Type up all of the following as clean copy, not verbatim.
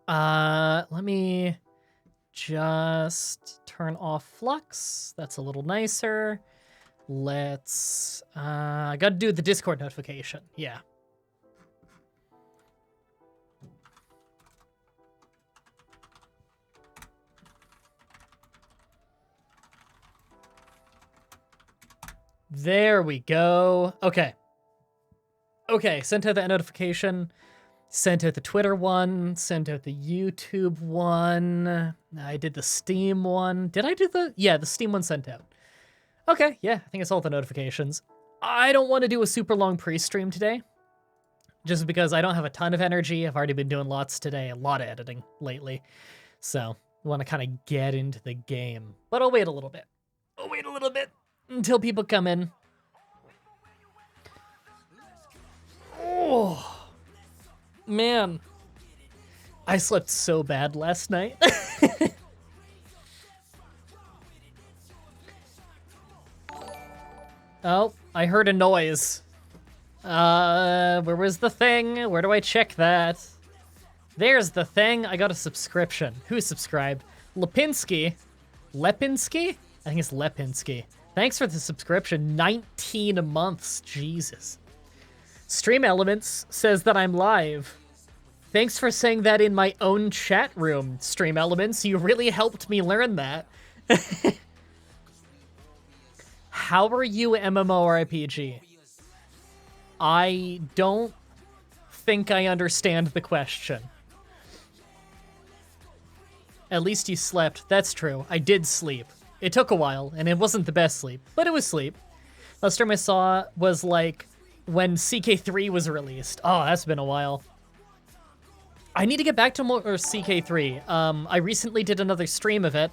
Let me just turn off Flux. That's a little nicer. Let's, I gotta do the Discord notification. Yeah. There we go. Okay. Okay, sent out that notification. Sent out the Twitter one. Sent out the YouTube one. I did the Steam one. Did I do the... Yeah, the Steam one sent out. Okay, yeah, I think it's all the notifications. I don't want to do a super long pre-stream today. Just because I don't have a ton of energy. I've already been doing lots today. A lot of editing lately. So, I want to kind of get into the game. But I'll wait a little bit. I'll wait a little bit until people come in. Oh, man. I slept so bad last night. Oh, I heard a noise. Where was the thing? Where do I check that? There's the thing. I got a subscription. Who subscribed? Lipinski? Lepinski? I think it's Lepinski. Thanks for the subscription. 19 months. Jesus. Stream Elements says that I'm live. Thanks for saying that in my own chat room, Stream Elements. You really helped me learn that. How are you, MMORPG? I don't think I understand the question. At least you slept. That's true. I did sleep. It took a while, and it wasn't the best sleep, but it was sleep. Last time I saw was, like, when CK3 was released. Oh, that's been a while. I need to get back to more CK3. I recently did another stream of it.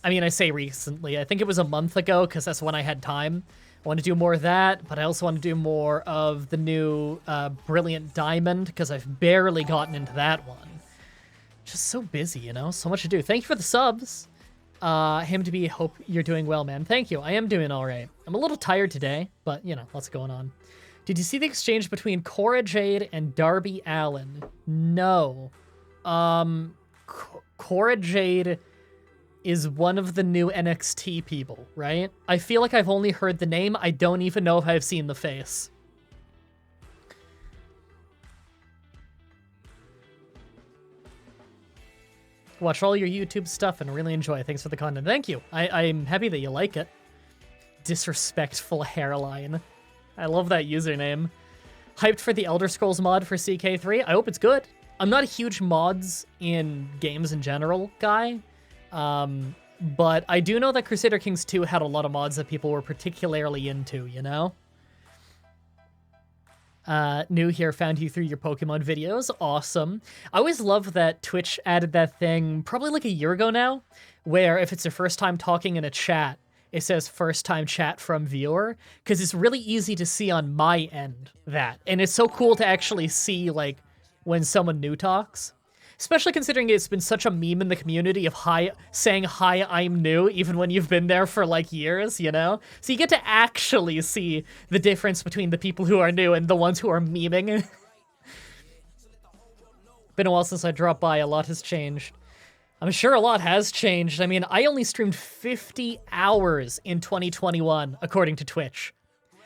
I mean, I say recently. I think it was a month ago, because that's when I had time. I want to do more of that, but I also want to do more of the new Brilliant Diamond, because I've barely gotten into that one. Just so busy, you know? So much to do. Thank you for the subs. Him to be, hope you're doing well, man. Thank you. I am doing all right. I'm a little tired today, but, you know, lots going on. Did you see the exchange between Cora Jade and Darby Allin? No. Cora Jade is one of the new NXT people, right? I feel like I've only heard the name. I don't even know if I've seen the face. Watch all your YouTube stuff and really enjoy. Thanks for the content. Thank you. I'm happy that you like it. Disrespectful hairline. I love that username. Hyped for the Elder Scrolls mod for CK3. I hope it's good. I'm not a huge mods in games in general guy. But I do know that Crusader Kings 2 had a lot of mods that people were particularly into, you know? New here, found you through your Pokemon videos. Awesome. I always love that Twitch added that thing probably like a year ago now, where if it's your first time talking in a chat, it says first time chat from viewer, because it's really easy to see on my end that. And it's so cool to actually see, like, when someone new talks. Especially considering it's been such a meme in the community of saying, hi, I'm new, even when you've been there for, like, years, you know? So you get to actually see the difference between the people who are new and the ones who are memeing. Been a while since I dropped by. A lot has changed. I'm sure a lot has changed. I mean, I only streamed 50 hours in 2021, according to Twitch.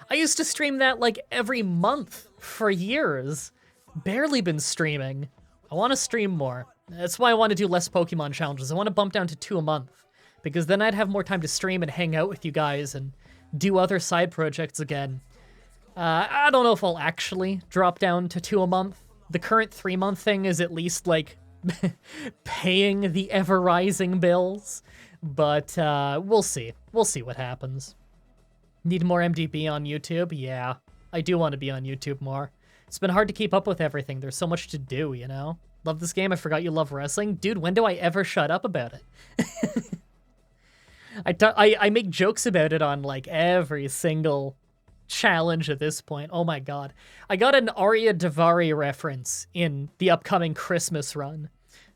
I used to stream that, like, every month for years. Barely been streaming. I want to stream more. That's why I want to do less Pokemon challenges. I want to bump down to 2 a month, because then I'd have more time to stream and hang out with you guys and do other side projects again. I don't know if I'll actually drop down to 2 a month. The current 3-month thing is at least, like, paying the ever-rising bills, but we'll see. We'll see what happens. Need more MDB on YouTube? Yeah, I do want to be on YouTube more. It's been hard to keep up with everything. There's so much to do, you know? Love this game. I forgot you love wrestling. Dude, when do I ever shut up about it? I make jokes about it on, like, every single challenge at this point. Oh my god. I got an Arya Davari reference in the upcoming Christmas run.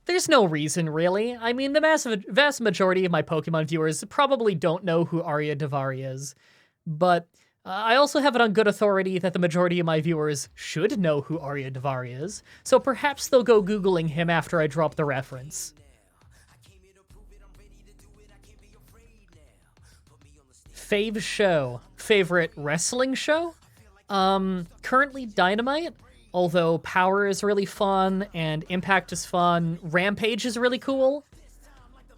There's no reason, really. I mean, the vast majority of my Pokemon viewers probably don't know who Arya Davari is. But I also have it on good authority that the majority of my viewers should know who Arya Davari is, so perhaps they'll go Googling him after I drop the reference. Fave show. Favorite wrestling show? Currently Dynamite, although Power is really fun, and Impact is fun. Rampage is really cool.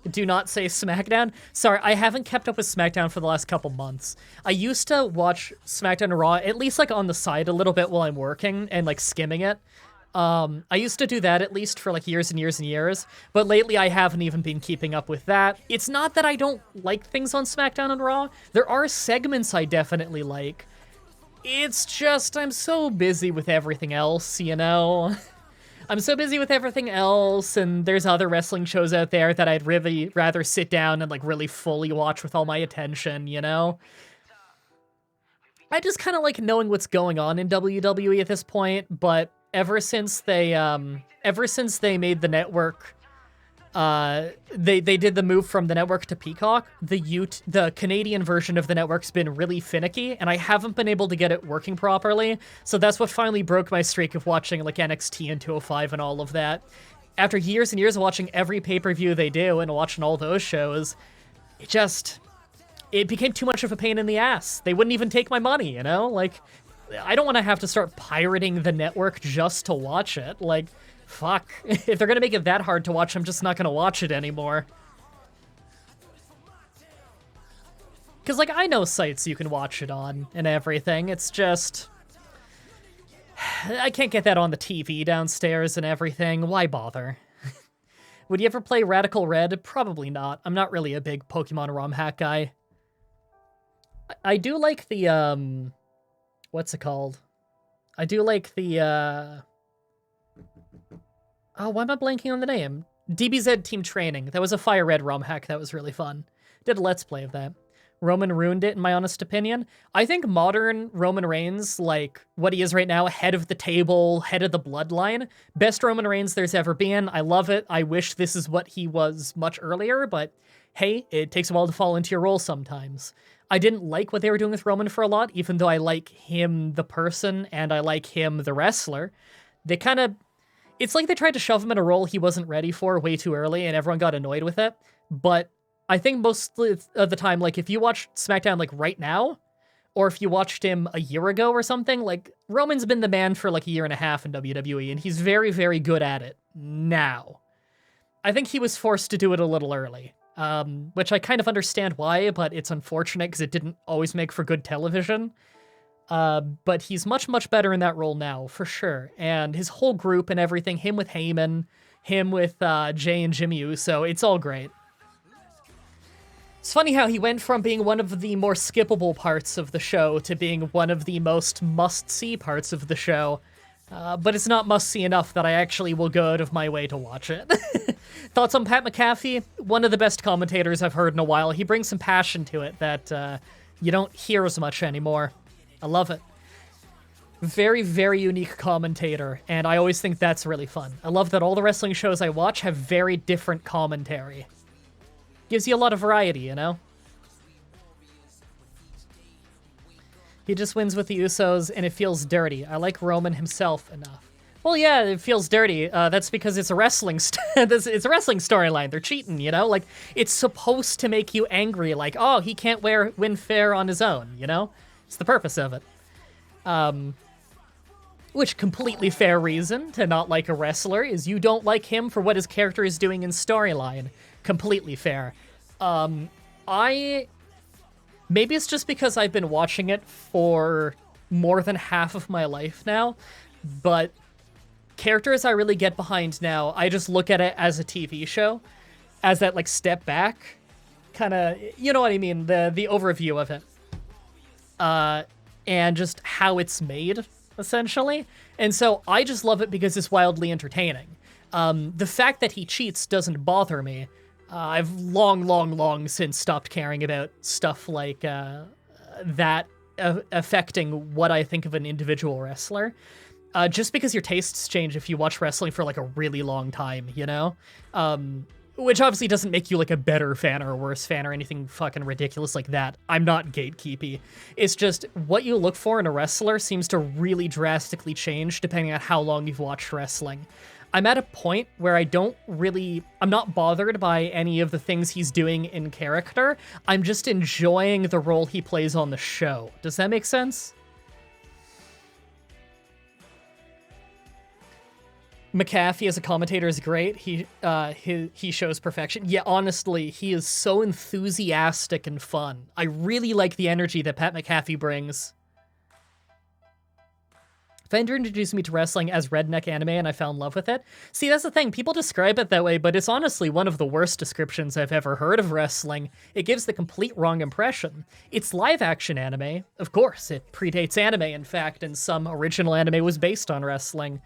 Do not say SmackDown. Sorry, I haven't kept up with SmackDown for the last couple months. I used to watch SmackDown and Raw, at least like on the side a little bit while I'm working and like skimming it. I used to do that at least for like years and years and years, but lately I haven't even been keeping up with that. It's not that I don't like things on SmackDown and Raw. There are segments I definitely like. It's just I'm so busy with everything else, you know? I'm so busy with everything else, and there's other wrestling shows out there that I'd really rather sit down and, like, really fully watch with all my attention, you know? I just kind of like knowing what's going on in WWE at this point, but ever since they made the network, they did the move from the network to Peacock, the Canadian version of the network's been really finicky, and I haven't been able to get it working properly, so that's what finally broke my streak of watching, like, NXT and 205 and all of that. After years and years of watching every pay-per-view they do and watching all those shows, it became too much of a pain in the ass. They wouldn't even take my money, you know? Like, I don't want to have to start pirating the network just to watch it. Like, fuck. If they're gonna make it that hard to watch, I'm just not gonna watch it anymore. Because, like, I know sites you can watch it on and everything. It's just... I can't get that on the TV downstairs and everything. Why bother? Would you ever play Radical Red? Probably not. I'm not really a big Pokemon ROM hack guy. I do like the, what's it called? I do like the, oh, why am I blanking on the name? DBZ Team Training. That was a Fire Red ROM hack that was really fun. Did a Let's Play of that. Roman ruined it, in my honest opinion. I think modern Roman Reigns, like what he is right now, head of the table, head of the bloodline, best Roman Reigns there's ever been. I love it. I wish this is what he was much earlier, but hey, it takes a while to fall into your role sometimes. I didn't like what they were doing with Roman for a lot, even though I like him the person and I like him the wrestler. They kind of... It's like they tried to shove him in a role he wasn't ready for way too early and everyone got annoyed with it. But I think most of the time, like, if you watch SmackDown, like, right now, or if you watched him a year ago or something, like, Roman's been the man for, like, a year and a half in WWE, and he's very, very good at it now. I think he was forced to do it a little early. Which I kind of understand why, but it's unfortunate because it didn't always make for good television. But he's much, much better in that role now, for sure. And his whole group and everything, him with Heyman, him with Jay and Jimmy Uso, it's all great. It's funny how he went from being one of the more skippable parts of the show to being one of the most must-see parts of the show. But it's not must-see enough that I actually will go out of my way to watch it. Thoughts on Pat Mcafee? One of the best commentators I've heard in a while. He brings some passion to it that you don't hear as much anymore. I love it. Very, very unique commentator, and I always think that's really fun. I love that all the wrestling shows I watch have very different commentary. Gives you a lot of variety, you know? He just wins with the Usos, and it feels dirty. I like Roman himself enough. Well, yeah, it feels dirty. That's because it's a wrestling it's a wrestling storyline. They're cheating, you know? Like, it's supposed to make you angry, like, oh, he can't win fair on his own, you know? It's the purpose of it. Which completely fair reason to not like a wrestler is you don't like him for what his character is doing in storyline. Completely fair. Maybe it's just because I've been watching it for more than half of my life now, but characters I really get behind now, I just look at it as a TV show, as that, like, step back, kind of, you know what I mean, the overview of it. And just how it's made, essentially. And so I just love it because it's wildly entertaining. The fact that he cheats doesn't bother me. I've long since stopped caring about stuff like that affecting what I think of an individual wrestler. Just because your tastes change if you watch wrestling for, like, a really long time, you know? which obviously doesn't make you like a better fan or a worse fan or anything fucking ridiculous like that. I'm not gatekeepy. It's just what you look for in a wrestler seems to really drastically change depending on how long you've watched wrestling. I'm at a point where I'm not bothered by any of the things he's doing in character. I'm just enjoying the role he plays on the show. Does that make sense? McAfee as a commentator is great. He shows perfection. Yeah, honestly, he is so enthusiastic and fun. I really like the energy that Pat Mcafee brings. Fender introduced me to wrestling as redneck anime, and I fell in love with it. See, that's the thing. People describe it that way, but it's honestly one of the worst descriptions I've ever heard of wrestling. It gives the complete wrong impression. It's live-action anime. Of course, it predates anime, in fact, and some original anime was based on wrestling.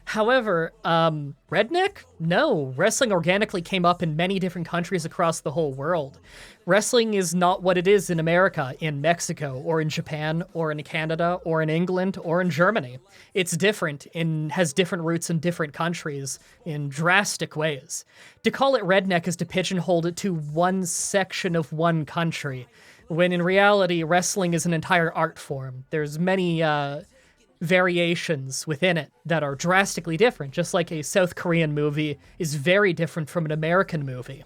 However, redneck? No, wrestling organically came up in many different countries across the whole world. Wrestling is not what it is in America, in Mexico, or in Japan, or in Canada, or in England, or in Germany. It's different and has different roots in different countries in drastic ways. To call it redneck is to pigeonhole it to one section of one country, when in reality, wrestling is an entire art form. There's many, variations within it that are drastically different, just like a South Korean movie is very different from an American movie.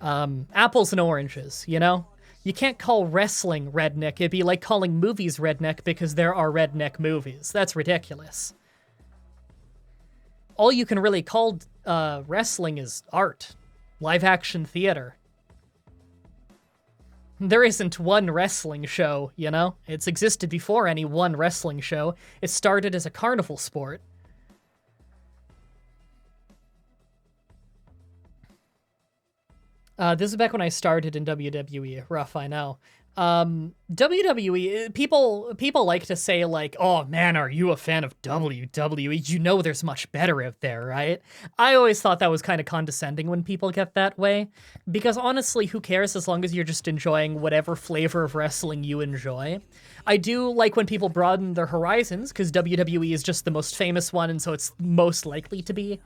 Apples and oranges, you know? You can't call wrestling redneck. It'd be like calling movies redneck because there are redneck movies. That's ridiculous. All you can really call wrestling is art, live action theater. There isn't one wrestling show, you know? It's existed before any one wrestling show. It started as a carnival sport. This is back when I started in WWE. Rough, I know. WWE, people like to say like, oh man, are you a fan of WWE? You know there's much better out there, right? I always thought that was kind of condescending when people get that way, because honestly, who cares as long as you're just enjoying whatever flavor of wrestling you enjoy. I do like when people broaden their horizons, because WWE is just the most famous one, and so it's most likely to be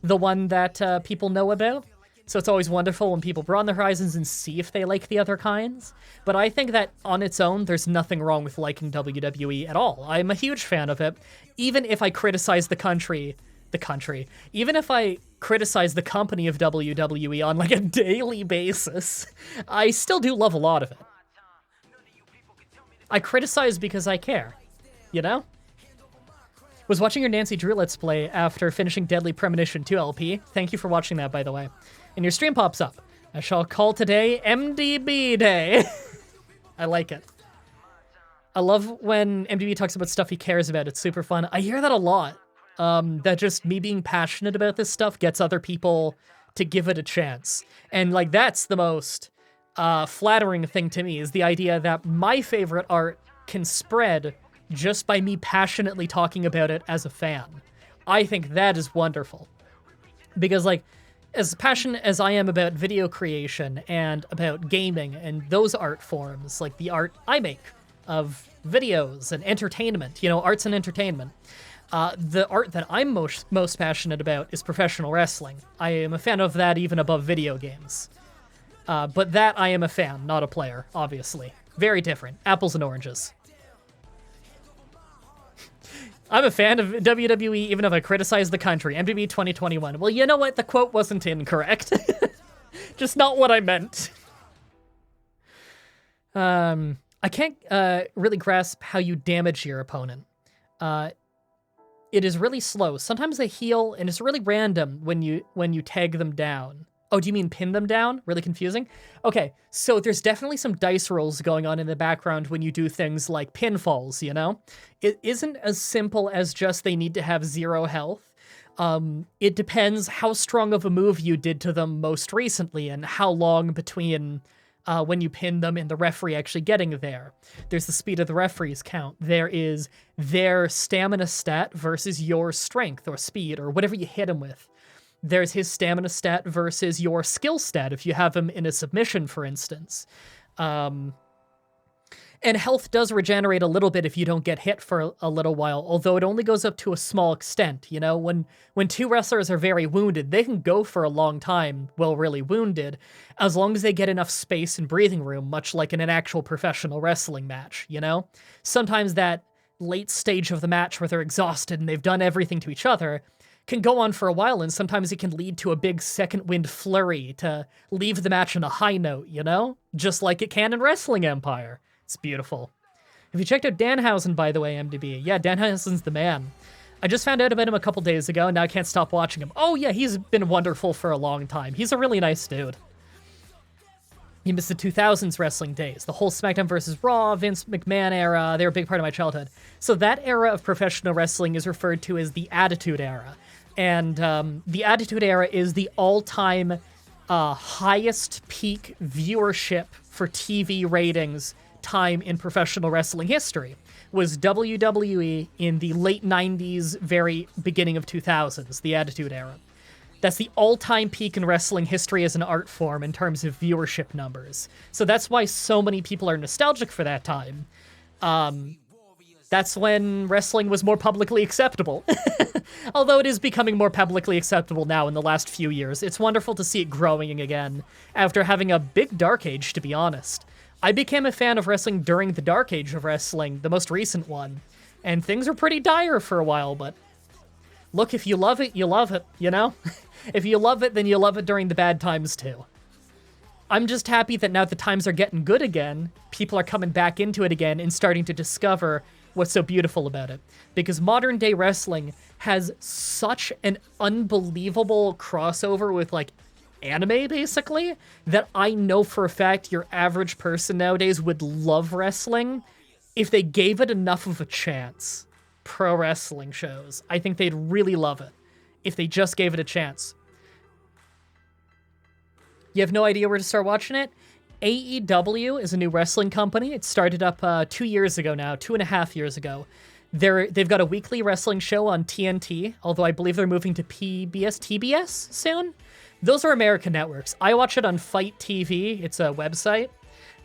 the one that people know about. So it's always wonderful when people broaden their horizons and see if they like the other kinds. But I think that on its own, there's nothing wrong with liking WWE at all. I'm a huge fan of it. Even if I criticize even if I criticize the company of WWE on like a daily basis, I still do love a lot of it. I criticize because I care, you know? Was watching your Nancy Drew Let's Play after finishing Deadly Premonition 2 LP. Thank you for watching that, by the way. And your stream pops up. I shall call today MDB Day. I like it. I love when MDB talks about stuff he cares about. It's super fun. I hear that a lot. That just me being passionate about this stuff gets other people to give it a chance. And like that's the most flattering thing to me, is the idea that my favorite art can spread just by me passionately talking about it as a fan. I think that is wonderful. Because like, as passionate as I am about video creation and about gaming and those art forms, like the art I make of videos and entertainment, you know, arts and entertainment, the art that I'm most passionate about is professional wrestling. I am a fan of that even above video games. But that I am a fan, not a player, obviously. Very different. Apples and oranges. I'm a fan of WWE even if I criticize the country. MTV 2021. Well, you know what? The quote wasn't incorrect. Just not what I meant. I can't really grasp how you damage your opponent. It is really slow. Sometimes they heal, and it's really random when you tag them down. Oh, do you mean pin them down? Really confusing? Okay, so there's definitely some dice rolls going on in the background when you do things like pinfalls, you know? It isn't as simple as just they need to have 0 health. It depends how strong of a move you did to them most recently and how long between when you pin them and the referee actually getting there. There's the speed of the referee's count. There is their stamina stat versus your strength or speed or whatever you hit him with. There's his stamina stat versus your skill stat if you have him in a submission, for instance. And And health does regenerate a little bit if you don't get hit for a little while, although it only goes up to a small extent. You know, when two wrestlers are very wounded, they can go for a long time while really wounded, as long as they get enough space and breathing room, much like in an actual professional wrestling match, you know? Sometimes that late stage of the match where they're exhausted and they've done everything to each other can go on for a while, and sometimes it can lead to a big second wind flurry to leave the match on a high note, you know? Just like it can in Wrestling Empire. It's beautiful. Have you checked out Danhausen, by the way, MDB? Yeah, Danhausen's the man. I just found out about him a couple days ago, and now I can't stop watching him. Oh yeah, he's been wonderful for a long time. He's a really nice dude. He missed the 2000s wrestling days. The whole SmackDown vs. Raw, Vince McMahon era, they were a big part of my childhood. So that era of professional wrestling is referred to as the Attitude Era. And the Attitude Era is the all-time highest peak viewership for TV ratings time in professional wrestling history. Was WWE in the late 90s, very beginning of 2000s, the Attitude Era. That's the all-time peak in wrestling history as an art form in terms of viewership numbers. So that's why so many people are nostalgic for that time. That's when wrestling was more publicly acceptable. Although it is becoming more publicly acceptable now in the last few years. It's wonderful to see it growing again, after having a big dark age, to be honest. I became a fan of wrestling during the dark age of wrestling, the most recent one, and things were pretty dire for a while, but look, if you love it, you love it, you know? If you love it, then you love it during the bad times too. I'm just happy that now the times are getting good again, people are coming back into it again and starting to discover what's so beautiful about it. Because modern day wrestling has such an unbelievable crossover with, like, anime, basically, that I know for a fact your average person nowadays would love wrestling if they gave it enough of a chance. Pro wrestling shows. I think they'd really love it if they just gave it a chance. You have no idea where to start watching it? AEW is a new wrestling company. It started up 2 years ago now, 2.5 years ago. They've got a weekly wrestling show on TNT, although I believe they're moving to TBS soon. Those are American networks. I watch it on Fight TV. It's a website.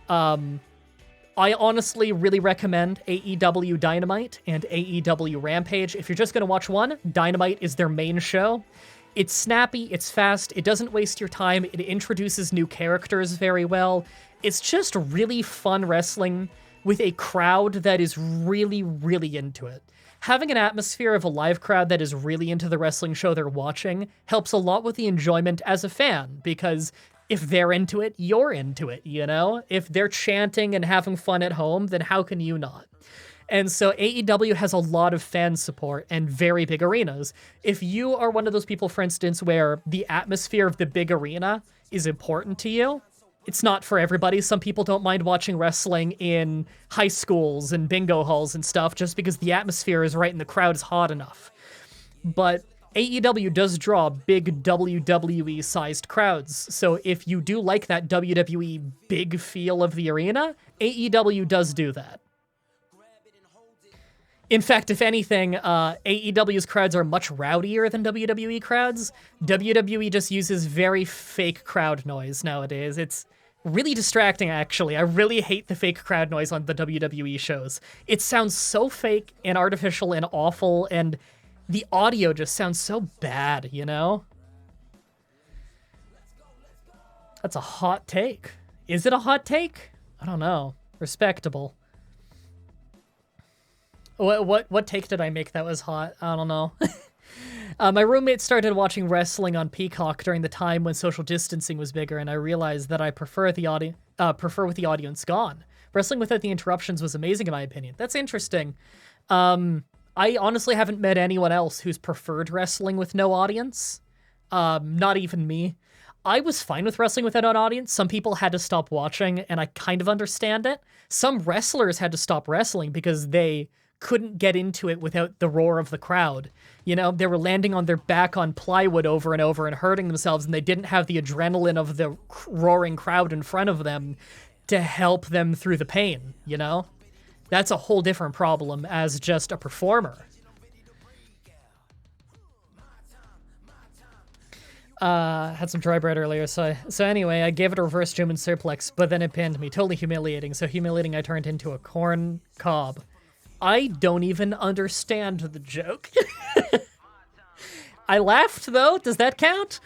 I honestly really recommend AEW Dynamite and AEW Rampage. If you're just going to watch one, Dynamite is their main show. It's snappy, it's fast, it doesn't waste your time, it introduces new characters very well. It's just really fun wrestling with a crowd that is really, really into it. Having an atmosphere of a live crowd that is really into the wrestling show they're watching helps a lot with the enjoyment as a fan, because if they're into it, you're into it, you know? If they're chanting and having fun at home, then how can you not? And so AEW has a lot of fan support and very big arenas. If you are one of those people, for instance, where the atmosphere of the big arena is important to you, it's not for everybody. Some people don't mind watching wrestling in high schools and bingo halls and stuff just because the atmosphere is right and the crowd is hot enough. But AEW does draw big WWE-sized crowds, so if you do like that WWE big feel of the arena, AEW does do that. In fact, if anything, AEW's crowds are much rowdier than WWE crowds. WWE just uses very fake crowd noise nowadays. It's really distracting, actually. I really hate the fake crowd noise on the WWE shows. It sounds so fake and artificial and awful, and the audio just sounds so bad, you know? That's a hot take. Is it a hot take? I don't know. Respectable. What take did I make that was hot? I don't know. My roommate started watching wrestling on Peacock during the time when social distancing was bigger, and I realized that I prefer with the audience gone. Wrestling without the interruptions was amazing in my opinion. That's interesting. I honestly haven't met anyone else who's preferred wrestling with no audience. Not even me. I was fine with wrestling without an audience. Some people had to stop watching, and I kind of understand it. Some wrestlers had to stop wrestling because they couldn't get into it without the roar of the crowd. You know, they were landing on their back on plywood over and over and hurting themselves, and they didn't have the adrenaline of the roaring crowd in front of them to help them through the pain, you know? That's a whole different problem as just a performer. Had some dry bread earlier, so anyway, I gave it a reverse German suplex, but then it pinned me. Totally humiliating. So humiliating I turned into a corn cob. I don't even understand the joke. I laughed, though. Does that count?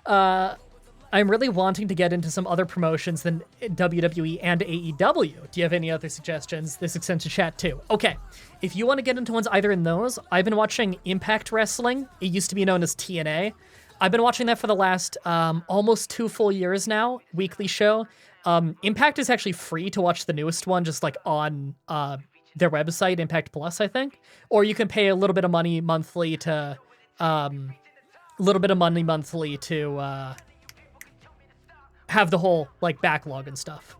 I'm really wanting to get into some other promotions than WWE and AEW. Do you have any other suggestions? This extends to chat, too. Okay, if you want to get into ones either in those, I've been watching Impact Wrestling. It used to be known as TNA. I've been watching that for the last almost 2 full years now, weekly show. Impact is actually free to watch the newest one, just like on their website, Impact Plus, I think. Or you can pay a little bit of money monthly to have the whole like backlog and stuff.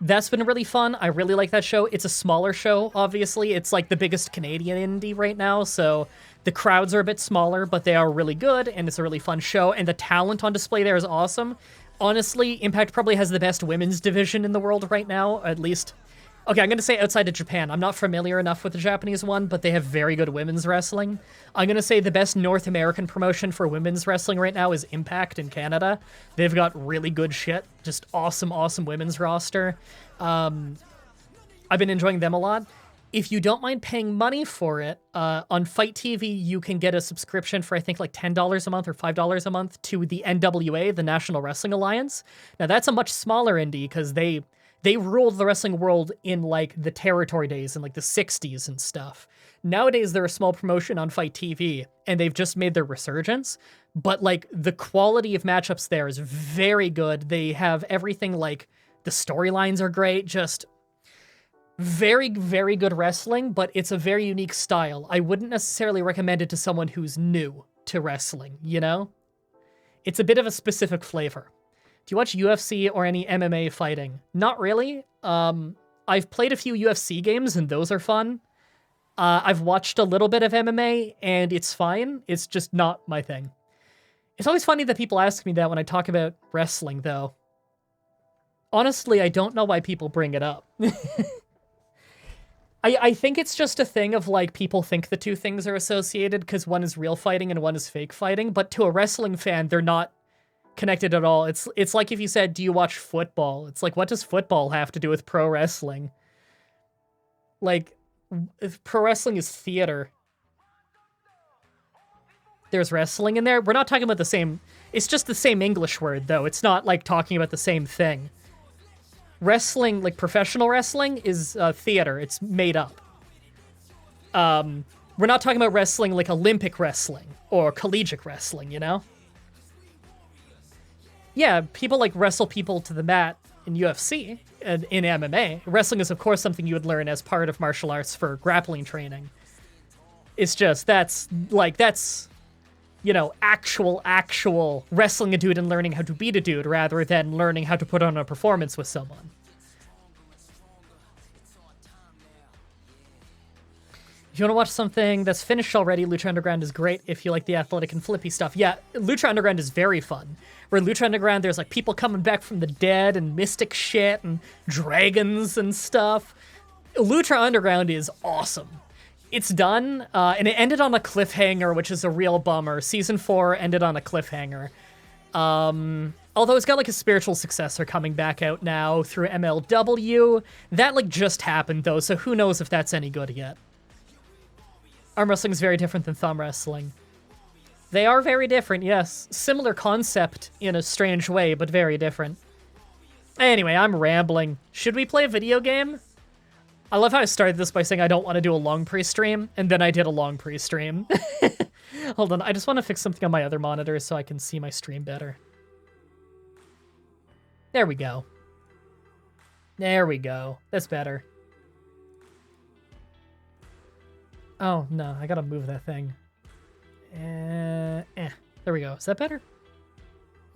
That's been really fun. I really like that show. It's a smaller show, obviously. It's like the biggest Canadian indie right now, so the crowds are a bit smaller, but they are really good, and it's a really fun show, and the talent on display there is awesome. Honestly, Impact probably has the best women's division in the world right now, at least. Okay, I'm going to say outside of Japan. I'm not familiar enough with the Japanese one, but they have very good women's wrestling. I'm going to say the best North American promotion for women's wrestling right now is Impact in Canada. They've got really good shit. Just awesome, awesome women's roster. I've been enjoying them a lot. If you don't mind paying money for it, on Fight TV, you can get a subscription for, I think, like $10 a month or $5 a month to the NWA, the National Wrestling Alliance. Now, that's a much smaller indie because they ruled the wrestling world in, like, the territory days in, like, the 60s and stuff. Nowadays, they're a small promotion on Fight TV, and they've just made their resurgence. But, like, the quality of matchups there is very good. They have everything, like, the storylines are great, just very, very good wrestling, but it's a very unique style. I wouldn't necessarily recommend it to someone who's new to wrestling, you know? It's a bit of a specific flavor. Do you watch UFC or any MMA fighting? Not really. I've played a few UFC games, and those are fun. I've watched a little bit of MMA, and it's fine. It's just not my thing. It's always funny that people ask me that when I talk about wrestling, though. Honestly, I don't know why people bring it up. I think it's just a thing of, like, people think the two things are associated because one is real fighting and one is fake fighting, but to a wrestling fan, they're not connected at all. It's like if you said, do you watch football? It's like, what does football have to do with pro wrestling? Like, if pro wrestling is theater. There's wrestling in there. We're not talking about the same... It's just the same English word, though. It's not, like, talking about the same thing. Wrestling, like professional wrestling, is theater. It's made up. We're not talking about wrestling like Olympic wrestling or collegiate wrestling, you know? Yeah, people like wrestle people to the mat in UFC and in MMA. Wrestling is, of course, something you would learn as part of martial arts for grappling training. It's just, that's, you know, actual wrestling a dude and learning how to beat a dude rather than learning how to put on a performance with someone. If you want to watch something that's finished already, Lucha Underground is great if you like the athletic and flippy stuff. Yeah, Lucha Underground is very fun. Where Lucha Underground, there's like people coming back from the dead and mystic shit and dragons and stuff. Lucha Underground is awesome. It's done, and it ended on a cliffhanger, which is a real bummer. Season 4 ended on a cliffhanger. Although it's got, like, a spiritual successor coming back out now through MLW. That, like, just happened, though, so who knows if that's any good yet. Arm wrestling is very different than thumb wrestling. They are very different, yes. Similar concept in a strange way, but very different. Anyway, I'm rambling. Should we play a video game? I love how I started this by saying I don't want to do a long pre-stream, and then I did a long pre-stream. Hold on, I just want to fix something on my other monitor so I can see my stream better. There we go. There we go. That's better. Oh, no, I gotta move that thing. There we go. Is that better?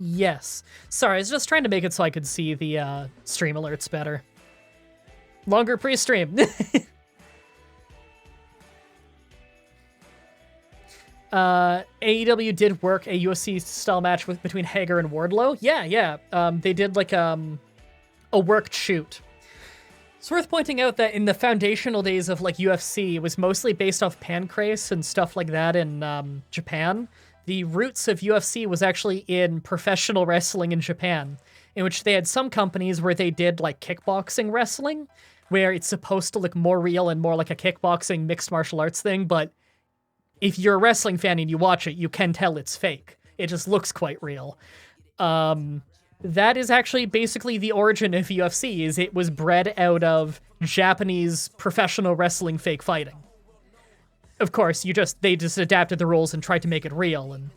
Yes. Sorry, I was just trying to make it so I could see the stream alerts better. Longer pre-stream. AEW did work a UFC-style match between Hager and Wardlow. Yeah. They did, like, a worked shoot. It's worth pointing out that in the foundational days of like UFC, it was mostly based off pancrase and stuff like that in Japan. The roots of UFC was actually in professional wrestling in Japan, in which they had some companies where they did like kickboxing wrestling, where it's supposed to look more real and more like a kickboxing mixed martial arts thing, but if you're a wrestling fan and you watch it, you can tell it's fake. It just looks quite real. That is actually basically the origin of UFC, is it was bred out of Japanese professional wrestling fake fighting. Of course, they just adapted the rules and tried to make it real, and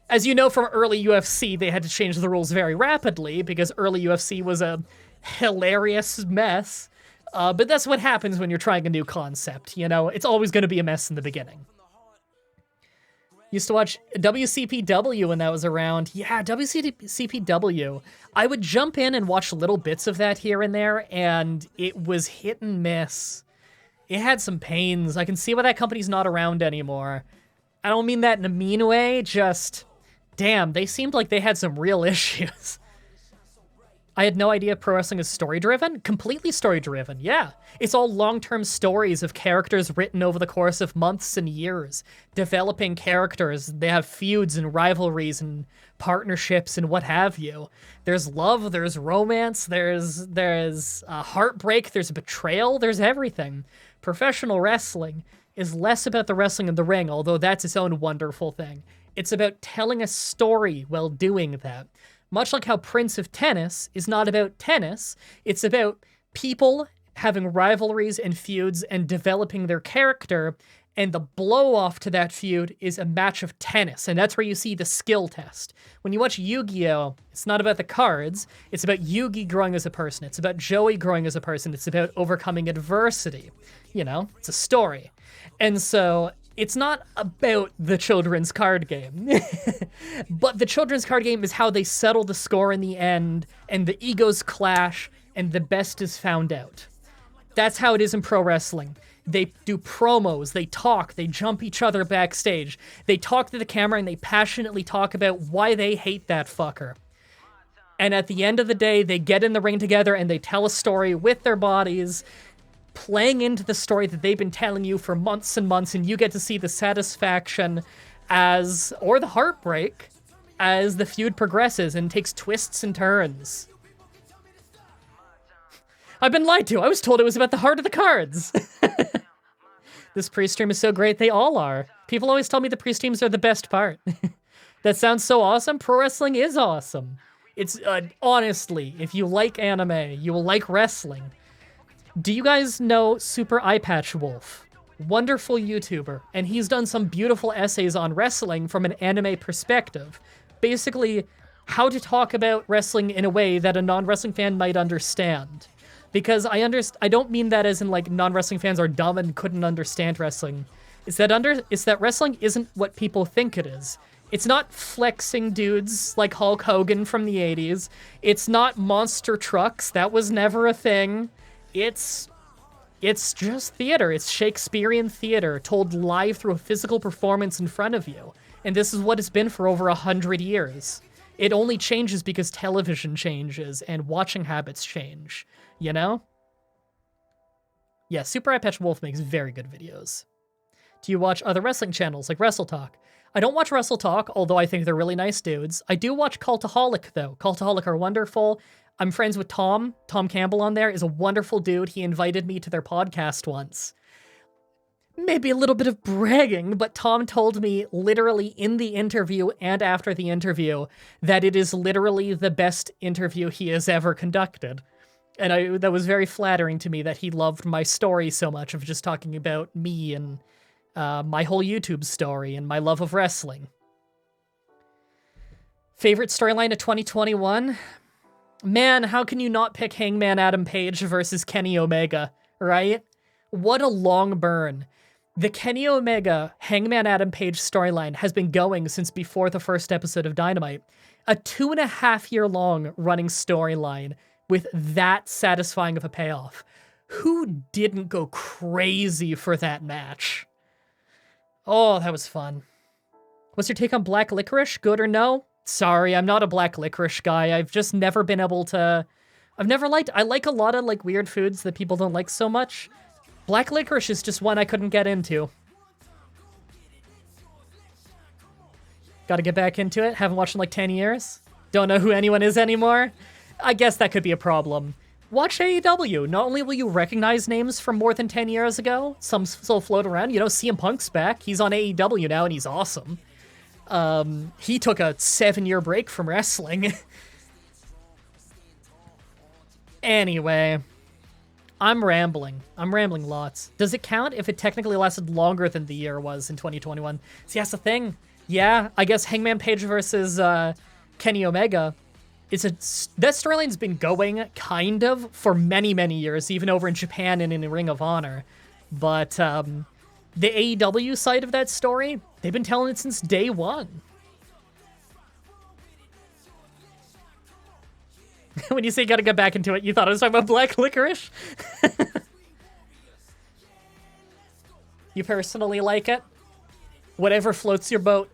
as you know from early UFC, they had to change the rules very rapidly, because early UFC was a hilarious mess, but that's what happens when you're trying a new concept, you know? It's always going to be a mess in the beginning. Used to watch WCPW when that was around. Yeah, WCPW. I would jump in and watch little bits of that here and there, and it was hit and miss. It had some pains. I can see why that company's not around anymore. I don't mean that in a mean way, just, damn, they seemed like they had some real issues. I had no idea pro wrestling is story-driven. Completely story-driven, yeah. It's all long-term stories of characters written over the course of months and years. Developing characters, they have feuds and rivalries and partnerships and what have you. There's love, there's romance, there's heartbreak, there's betrayal, there's everything. Professional wrestling is less about the wrestling in the ring, although that's its own wonderful thing. It's about telling a story while doing that. Much like how Prince of Tennis is not about tennis, it's about people having rivalries and feuds and developing their character, and the blow-off to that feud is a match of tennis, and that's where you see the skill test. When you watch Yu-Gi-Oh!, it's not about the cards, it's about Yugi growing as a person, it's about Joey growing as a person, it's about overcoming adversity. You know, it's a story. And so, it's not about the children's card game, but the children's card game is how they settle the score in the end, and the egos clash, and the best is found out. That's how it is in pro wrestling. They do promos, they talk, they jump each other backstage, they talk to the camera, and they passionately talk about why they hate that fucker. And at the end of the day, they get in the ring together, and they tell a story with their bodies, playing into the story that they've been telling you for months and months, and you get to see the satisfaction or the heartbreak, as the feud progresses and takes twists and turns. I've been lied to. I was told it was about the heart of the cards. This pre-stream is so great. They all are. People always tell me the pre-streams are the best part. That sounds so awesome. Pro wrestling is awesome. It's, honestly, if you like anime, you will like wrestling. Do you guys know Super Eyepatch Wolf? Wonderful YouTuber, and he's done some beautiful essays on wrestling from an anime perspective. Basically, how to talk about wrestling in a way that a non-wrestling fan might understand. Because I don't mean that as in like non-wrestling fans are dumb and couldn't understand wrestling. It's that wrestling isn't what people think it is. It's not flexing dudes like Hulk Hogan from the 80s. It's not monster trucks. That was never a thing. It's just theater. It's Shakespearean theater told live through a physical performance in front of you. And this is what it's been for over 100 years. It only changes because television changes and watching habits change, you know? Yeah, Super Eyepatch Wolf makes very good videos. Do you watch other wrestling channels like Wrestle Talk? I don't watch Wrestle Talk, although I think they're really nice dudes. I do watch Cultaholic, though. Cultaholic are wonderful. I'm friends with Tom. Tom Campbell on there is a wonderful dude. He invited me to their podcast once. Maybe a little bit of bragging, but Tom told me literally in the interview and after the interview that it is literally the best interview he has ever conducted. And that was very flattering to me that he loved my story so much of just talking about me and my whole YouTube story and my love of wrestling. Favorite storyline of 2021? Man, how can you not pick Hangman Adam Page versus Kenny Omega, right? What a long burn. The Kenny Omega Hangman Adam Page storyline has been going since before the first episode of Dynamite. A 2.5-year long running storyline with that satisfying of a payoff. Who didn't go crazy for that match? Oh, that was fun. What's your take on Black Licorice? Good or no? Sorry, I'm not a Black Licorice guy. I've just never been able to I like a lot of like weird foods that people don't like so much. Black licorice is just one I couldn't get into. Gotta get back into it. Haven't watched in like 10 years. Don't know who anyone is anymore. I guess that could be a problem. Watch AEW. Not only will you recognize names from more than 10 years ago, some still float around. You know, CM Punk's back. He's on AEW now and he's awesome. He took a 7-year break from wrestling. Anyway, I'm rambling. I'm rambling lots. Does it count if it technically lasted longer than the year was in 2021? See, that's the thing. Yeah, I guess Hangman Page versus Kenny Omega. That storyline's been going, kind of, for many, many years, even over in Japan and in Ring of Honor. But the AEW side of that story, they've been telling it since day one. When you say you gotta get back into it, you thought I was talking about black licorice? You personally like it? Whatever floats your boat.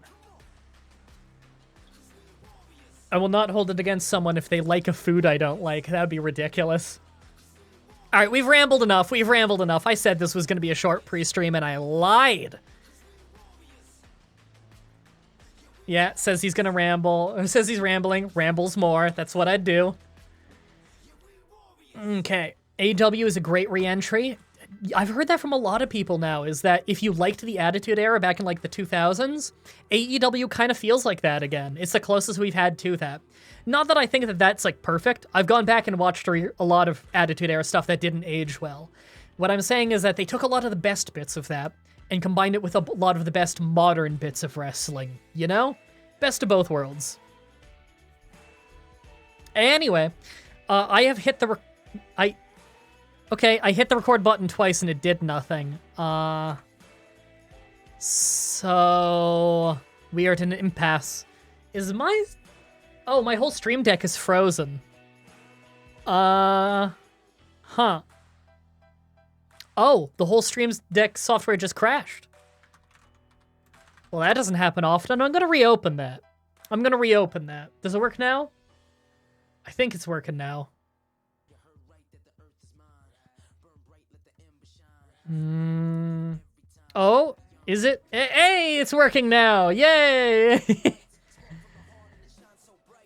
I will not hold it against someone if they like a food I don't like. That would be ridiculous. All right, we've rambled enough. We've rambled enough. I said this was going to be a short pre-stream, and I lied. Yeah, says he's going to ramble. Or says he's rambling. Rambles more. That's what I'd do. Okay. AEW is a great re-entry. I've heard that from a lot of people now, is that if you liked the Attitude Era back in like the 2000s, AEW kind of feels like that again. It's the closest we've had to that. Not that I think that that's like perfect. I've gone back and watched a lot of Attitude Era stuff that didn't age well. What I'm saying is that they took a lot of the best bits of that and combined it with a lot of the best modern bits of wrestling, you know? Best of both worlds. Anyway, I have hit the... Okay, I hit the record button twice and it did nothing. So we are at an impasse. Is my... Oh, my whole stream deck is frozen. Huh. Oh, the whole stream deck software just crashed. Well, that doesn't happen often. I'm gonna reopen that. Does it work now? I think it's working now. Oh, is it? Hey, it's working now. Yay!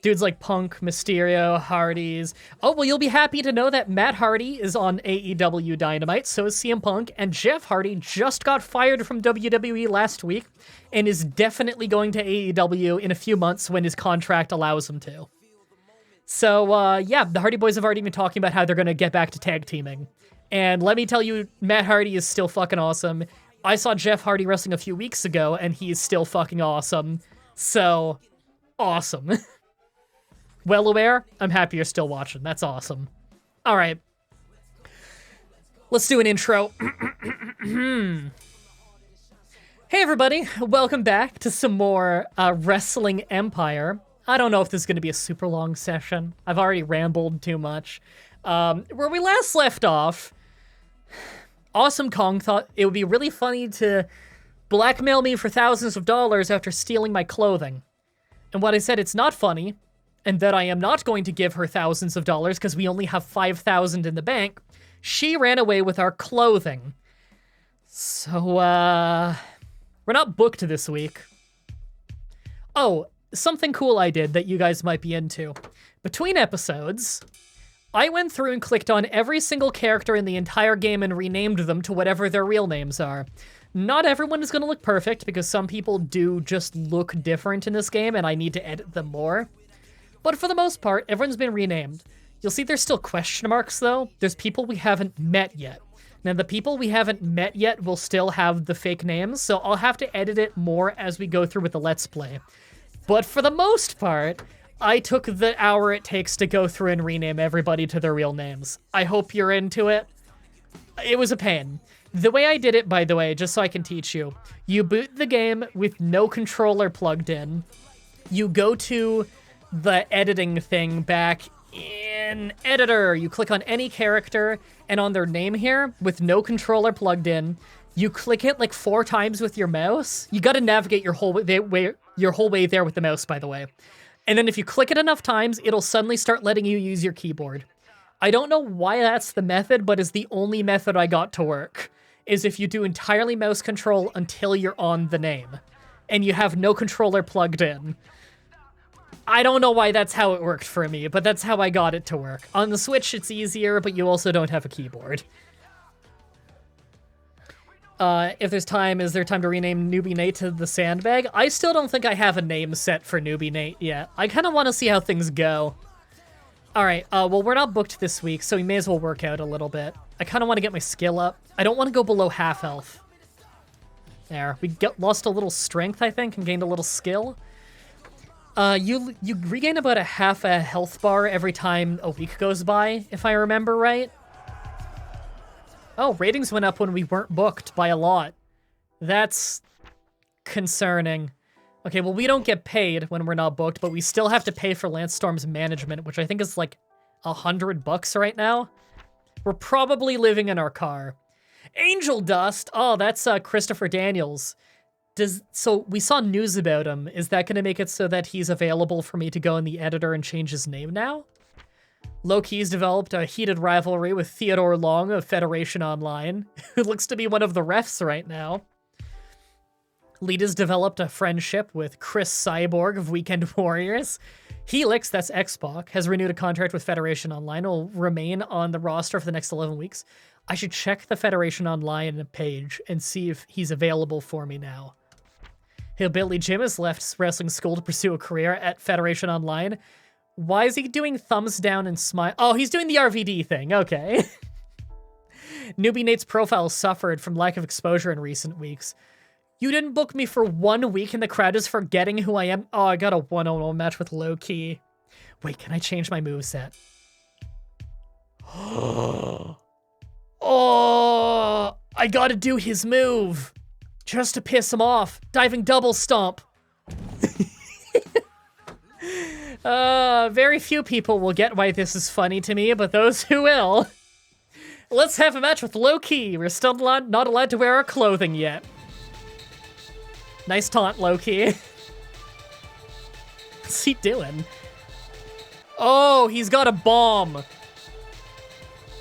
Dudes like Punk, Mysterio, Hardys. Oh, well, you'll be happy to know that Matt Hardy is on AEW Dynamite, so is CM Punk, and Jeff Hardy just got fired from WWE last week and is definitely going to AEW in a few months when his contract allows him to. So, yeah, the Hardy Boys have already been talking about how they're going to get back to tag teaming. And let me tell you, Matt Hardy is still fucking awesome. I saw Jeff Hardy wrestling a few weeks ago, and he is still fucking awesome. So, awesome. Well aware, I'm happy you're still watching. That's awesome. All right. Let's do an intro. Hey, everybody. Welcome back to some more Wrestling Empire. I don't know if this is going to be a super long session. I've already rambled too much. Where we last left off, Awesome Kong thought it would be really funny to blackmail me for thousands of dollars after stealing my clothing. And what I said, it's not funny, and that I am not going to give her thousands of dollars because we only have 5,000 in the bank. She ran away with our clothing. So, we're not booked this week. Oh, something cool I did that you guys might be into. Between episodes, I went through and clicked on every single character in the entire game and renamed them to whatever their real names are. Not everyone is going to look perfect because some people do just look different in this game and I need to edit them more. But for the most part, everyone's been renamed. You'll see there's still question marks though. There's people we haven't met yet. Now the people we haven't met yet will still have the fake names, so I'll have to edit it more as we go through with the Let's Play. But for the most part, I took the hour it takes to go through and rename everybody to their real names. I hope you're into it. It was a pain. The way I did it, by the way, just so I can teach you, you boot the game with no controller plugged in. You go to the editing thing back in Editor. You click on any character, and on their name here, with no controller plugged in, you click it like 4 times with your mouse. You gotta navigate your whole way there with the mouse, by the way. And then if you click it enough times, it'll suddenly start letting you use your keyboard. I don't know why that's the method, but it's the only method I got to work, is if you do entirely mouse control until you're on the name, and you have no controller plugged in. I don't know why that's how it worked for me, but that's how I got it to work. On the Switch, it's easier, but you also don't have a keyboard. If there's time, is there time to rename Newbie Nate to the Sandbag? I still don't think I have a name set for Newbie Nate yet. I kind of want to see how things go. All right, well, we're not booked this week, so we may as well work out a little bit. I kind of want to get my skill up. I don't want to go below half health. There, we lost a little strength, I think, and gained a little skill. You regain about a half a health bar every time a week goes by, if I remember right. Oh, ratings went up when we weren't booked by a lot. That's concerning. Okay, well, we don't get paid when we're not booked, but we still have to pay for Lance Storm's management, which I think is like $100 right now. We're probably living in our car. Angel Dust! Oh, that's Christopher Daniels. So we saw news about him. Is that going to make it so that he's available for me to go in the editor and change his name now? Low-Key's developed a heated rivalry with Theodore Long of Federation Online, who looks to be one of the refs right now. Lita's developed a friendship with Chris Cyborg of Weekend Warriors. Helix, that's Xbox, has renewed a contract with Federation Online, will remain on the roster for the next 11 weeks. I should check the Federation Online page and see if he's available for me now. Hillbilly Jim has left wrestling school to pursue a career at Federation Online. Why is he doing thumbs down and smile? Oh, he's doing the RVD thing. Okay. Newbie Nate's profile suffered from lack of exposure in recent weeks. You didn't book me for 1 week and the crowd is forgetting who I am. Oh, I got a 1-on-1 match with Low-Key. Wait, can I change my moveset? Oh, I gotta do his move. Just to piss him off. Diving double stomp. Very few people will get why this is funny to me, but those who will. Let's have a match with Low-Key. We're still not allowed to wear our clothing yet. Nice taunt, Low-Key. What's he doing? Oh, he's got a bomb.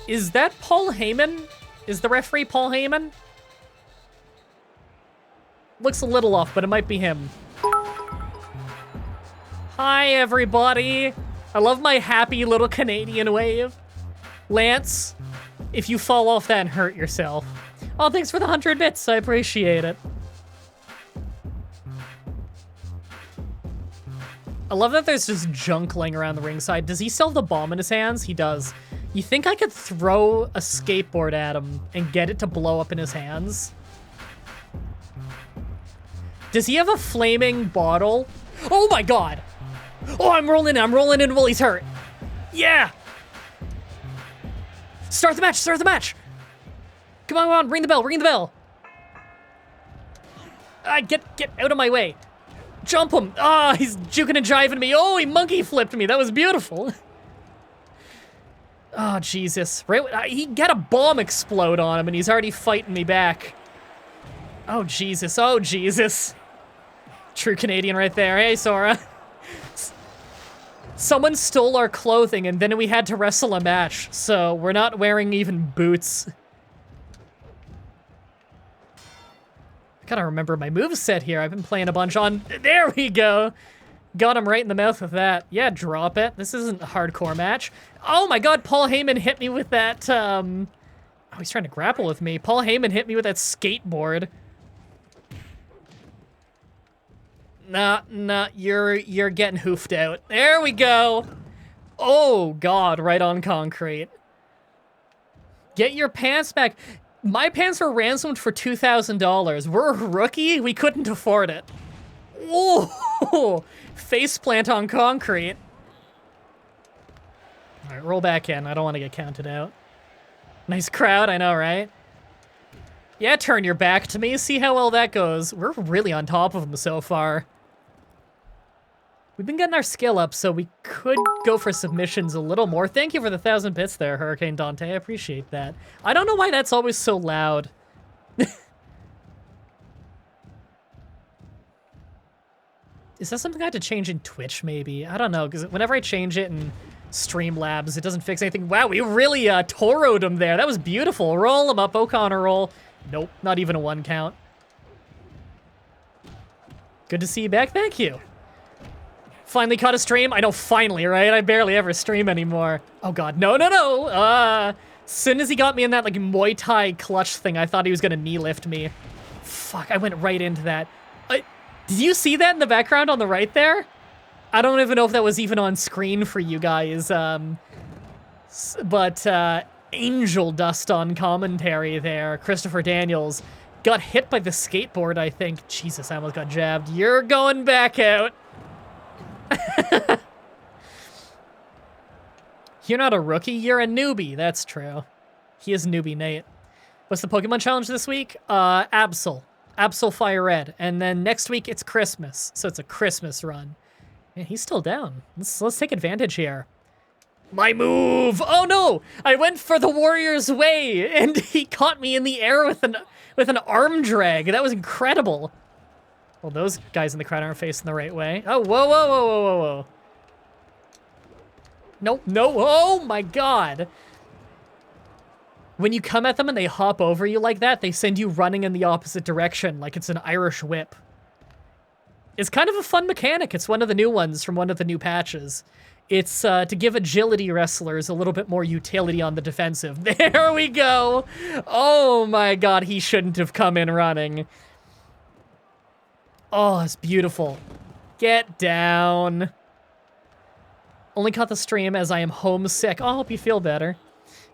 Is that Paul Heyman? Is the referee Paul Heyman? Looks a little off, but it might be him. Hi, everybody. I love my happy little Canadian wave. Lance, if you fall off that and hurt yourself. Oh, thanks for the 100 bits. I appreciate it. I love that there's just junk laying around the ringside. Does he still have the bomb in his hands? He does. You think I could throw a skateboard at him and get it to blow up in his hands? Does he have a flaming bottle? Oh my god! Oh, I'm rolling in while he's hurt. Yeah! Start the match! Come on, ring the bell. Get out of my way. Jump him! Ah, he's juking and jiving me. Oh, he monkey flipped me. That was beautiful. Oh, Jesus. Right, he got a bomb explode on him and he's already fighting me back. Oh, Jesus. True Canadian right there. Hey, Sora. Someone stole our clothing and then we had to wrestle a match, so we're not wearing even boots. I gotta remember my moveset here. I've been playing a bunch on... There we go! Got him right in the mouth with that. Yeah, drop it. This isn't a hardcore match. Oh my god, Paul Heyman hit me with that, Oh, he's trying to grapple with me. Paul Heyman hit me with that skateboard. Nah, you're getting hoofed out. There we go! Oh god, right on concrete. Get your pants back. My pants were ransomed for $2,000. We're a rookie? We couldn't afford it. Oh, faceplant on concrete. All right, roll back in. I don't want to get counted out. Nice crowd, I know, right? Yeah, turn your back to me. See how well that goes. We're really on top of them so far. We've been getting our skill up, so we could go for submissions a little more. Thank you for the 1,000 bits there, Hurricane Dante. I appreciate that. I don't know why that's always so loud. Is that something I had to change in Twitch, maybe? I don't know, because whenever I change it in Streamlabs. It doesn't fix anything. Wow, we really Toro'd him there. That was beautiful. Roll him up, O'Connor roll. Nope, not even a 1 count. Good to see you back. Thank you. Finally caught a stream. I know, finally, right? I barely ever stream anymore. Oh god, no, no, no. As soon as he got me in that like Muay Thai clutch thing, I thought he was gonna knee lift me. Fuck, I went right into that. Did you see that in the background on the right there? I don't even know if that was even on screen for you guys. But angel dust on commentary there. Christopher Daniels got hit by the skateboard, I think. Jesus, I almost got jabbed. You're going back out. You're not a rookie, you're a newbie. That's true. He is newbie Nate. What's the Pokemon challenge this week? Absol. Absol Fire Red. And then next week it's Christmas. So it's a Christmas run. Man, he's still down. Let's take advantage here. My move! Oh no! I went for the Warrior's Way, and he caught me in the air with an arm drag. That was incredible. Well, those guys in the crowd aren't facing the right way. Oh, whoa, whoa, whoa, whoa, whoa, whoa. Nope, no, oh my god. When you come at them and they hop over you like that, they send you running in the opposite direction, like it's an Irish whip. It's kind of a fun mechanic. It's one of the new ones from one of the new patches. It's to give agility wrestlers a little bit more utility on the defensive. There we go. Oh my god, he shouldn't have come in running. Oh, it's beautiful. Get down. Only caught the stream as I am homesick. Oh, I hope you feel better.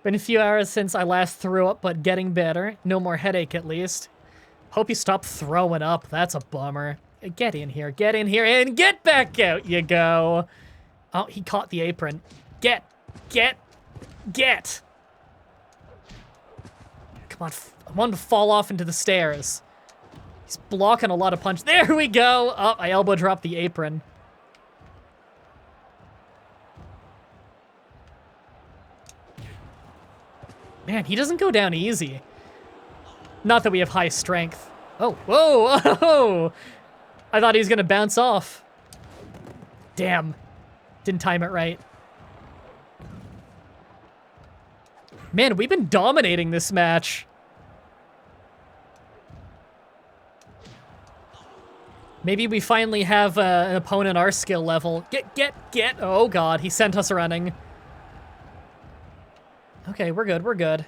Been a few hours since I last threw up, but getting better. No more headache, at least. Hope you stop throwing up. That's a bummer. Get in here, and get back out you go. Oh, he caught the apron. Get. Come on, I want him to fall off into the stairs. He's blocking a lot of punch. There we go. Oh, I elbow dropped the apron. Man, he doesn't go down easy. Not that we have high strength. Oh, whoa, oh! I thought he was gonna bounce off. Damn. Didn't time it right. Man, we've been dominating this match. Maybe we finally have an opponent our skill level. Get. Oh god, he sent us running. Okay, we're good.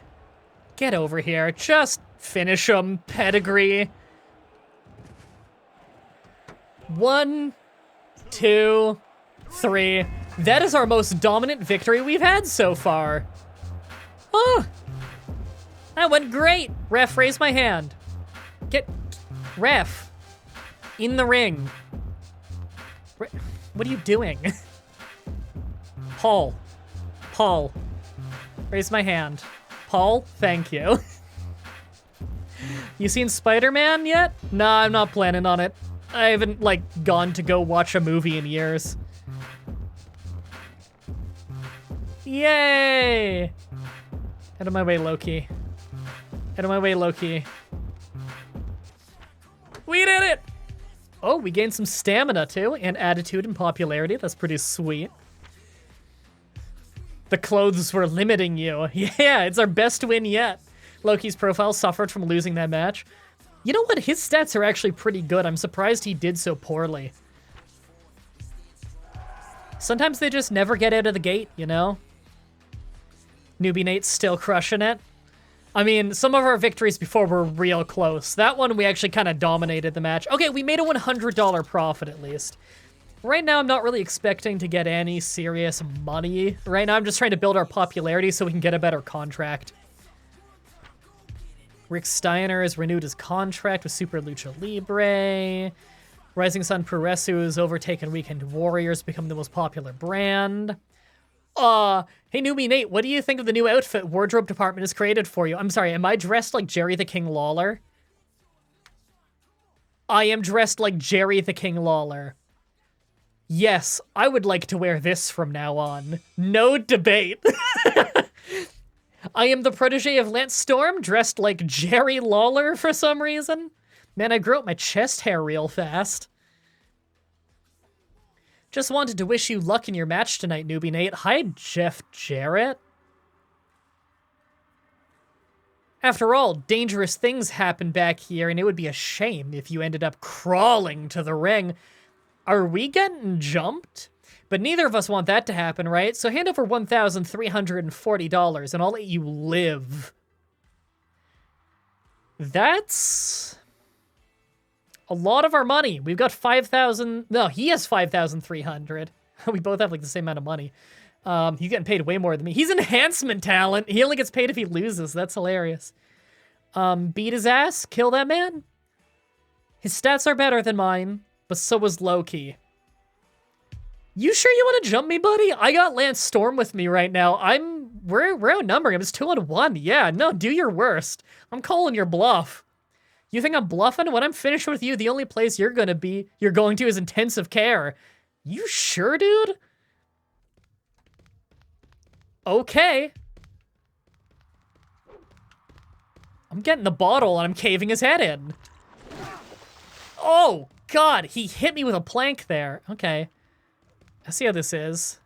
Get over here. Just finish him, pedigree. 1, 2, 3. That is our most dominant victory we've had so far. Oh, that went great. Ref, raise my hand. Ref. In the ring. What are you doing? Paul. Raise my hand. Paul, thank you. You seen Spider-Man yet? Nah, I'm not planning on it. I haven't, like, gone to go watch a movie in years. Yay! Out of my way, Loki. Out of my way, Loki. We did it! Oh, we gained some stamina, too, and attitude and popularity. That's pretty sweet. The clothes were limiting you. Yeah, it's our best win yet. Loki's profile suffered from losing that match. You know what? His stats are actually pretty good. I'm surprised he did so poorly. Sometimes they just never get out of the gate, you know? Newbie Nate's still crushing it. I mean, some of our victories before were real close. That one, we actually kind of dominated the match. Okay, we made a $100 profit at least. Right now, I'm not really expecting to get any serious money. Right now, I'm just trying to build our popularity so we can get a better contract. Rick Steiner has renewed his contract with Super Lucha Libre. Rising Sun Puresu has overtaken Weekend Warriors, becoming the most popular brand. Hey Newbie Nate, what do you think of the new outfit wardrobe department has created for you? I'm sorry, am I dressed like Jerry the King Lawler? I am dressed like Jerry the King Lawler. Yes, I would like to wear this from now on. No debate. I am the protege of Lance Storm, dressed like Jerry Lawler for some reason. Man, I grew up my chest hair real fast. Just wanted to wish you luck in your match tonight, Newbie Nate. Hi, Jeff Jarrett. After all, dangerous things happen back here, and it would be a shame if you ended up crawling to the ring. Are we getting jumped? But neither of us want that to happen, right? So hand over $1,340, and I'll let you live. That's a lot of our money. We've got 5,000. No, he has 5,300. We both have like the same amount of money. He's getting paid way more than me. He's enhancement talent. He only gets paid if he loses. That's hilarious. Beat his ass. Kill that man. His stats are better than mine, but so was Loki. You sure you want to jump me, buddy? I got Lance Storm with me right now. We're outnumbering him. It's 2-1. Yeah, no, do your worst. I'm calling your bluff. You think I'm bluffing? When I'm finished with you, the only place you're going to is intensive care. You sure, dude? Okay. I'm getting the bottle and I'm caving his head in. Oh, God, he hit me with a plank there. Okay. I see how this is.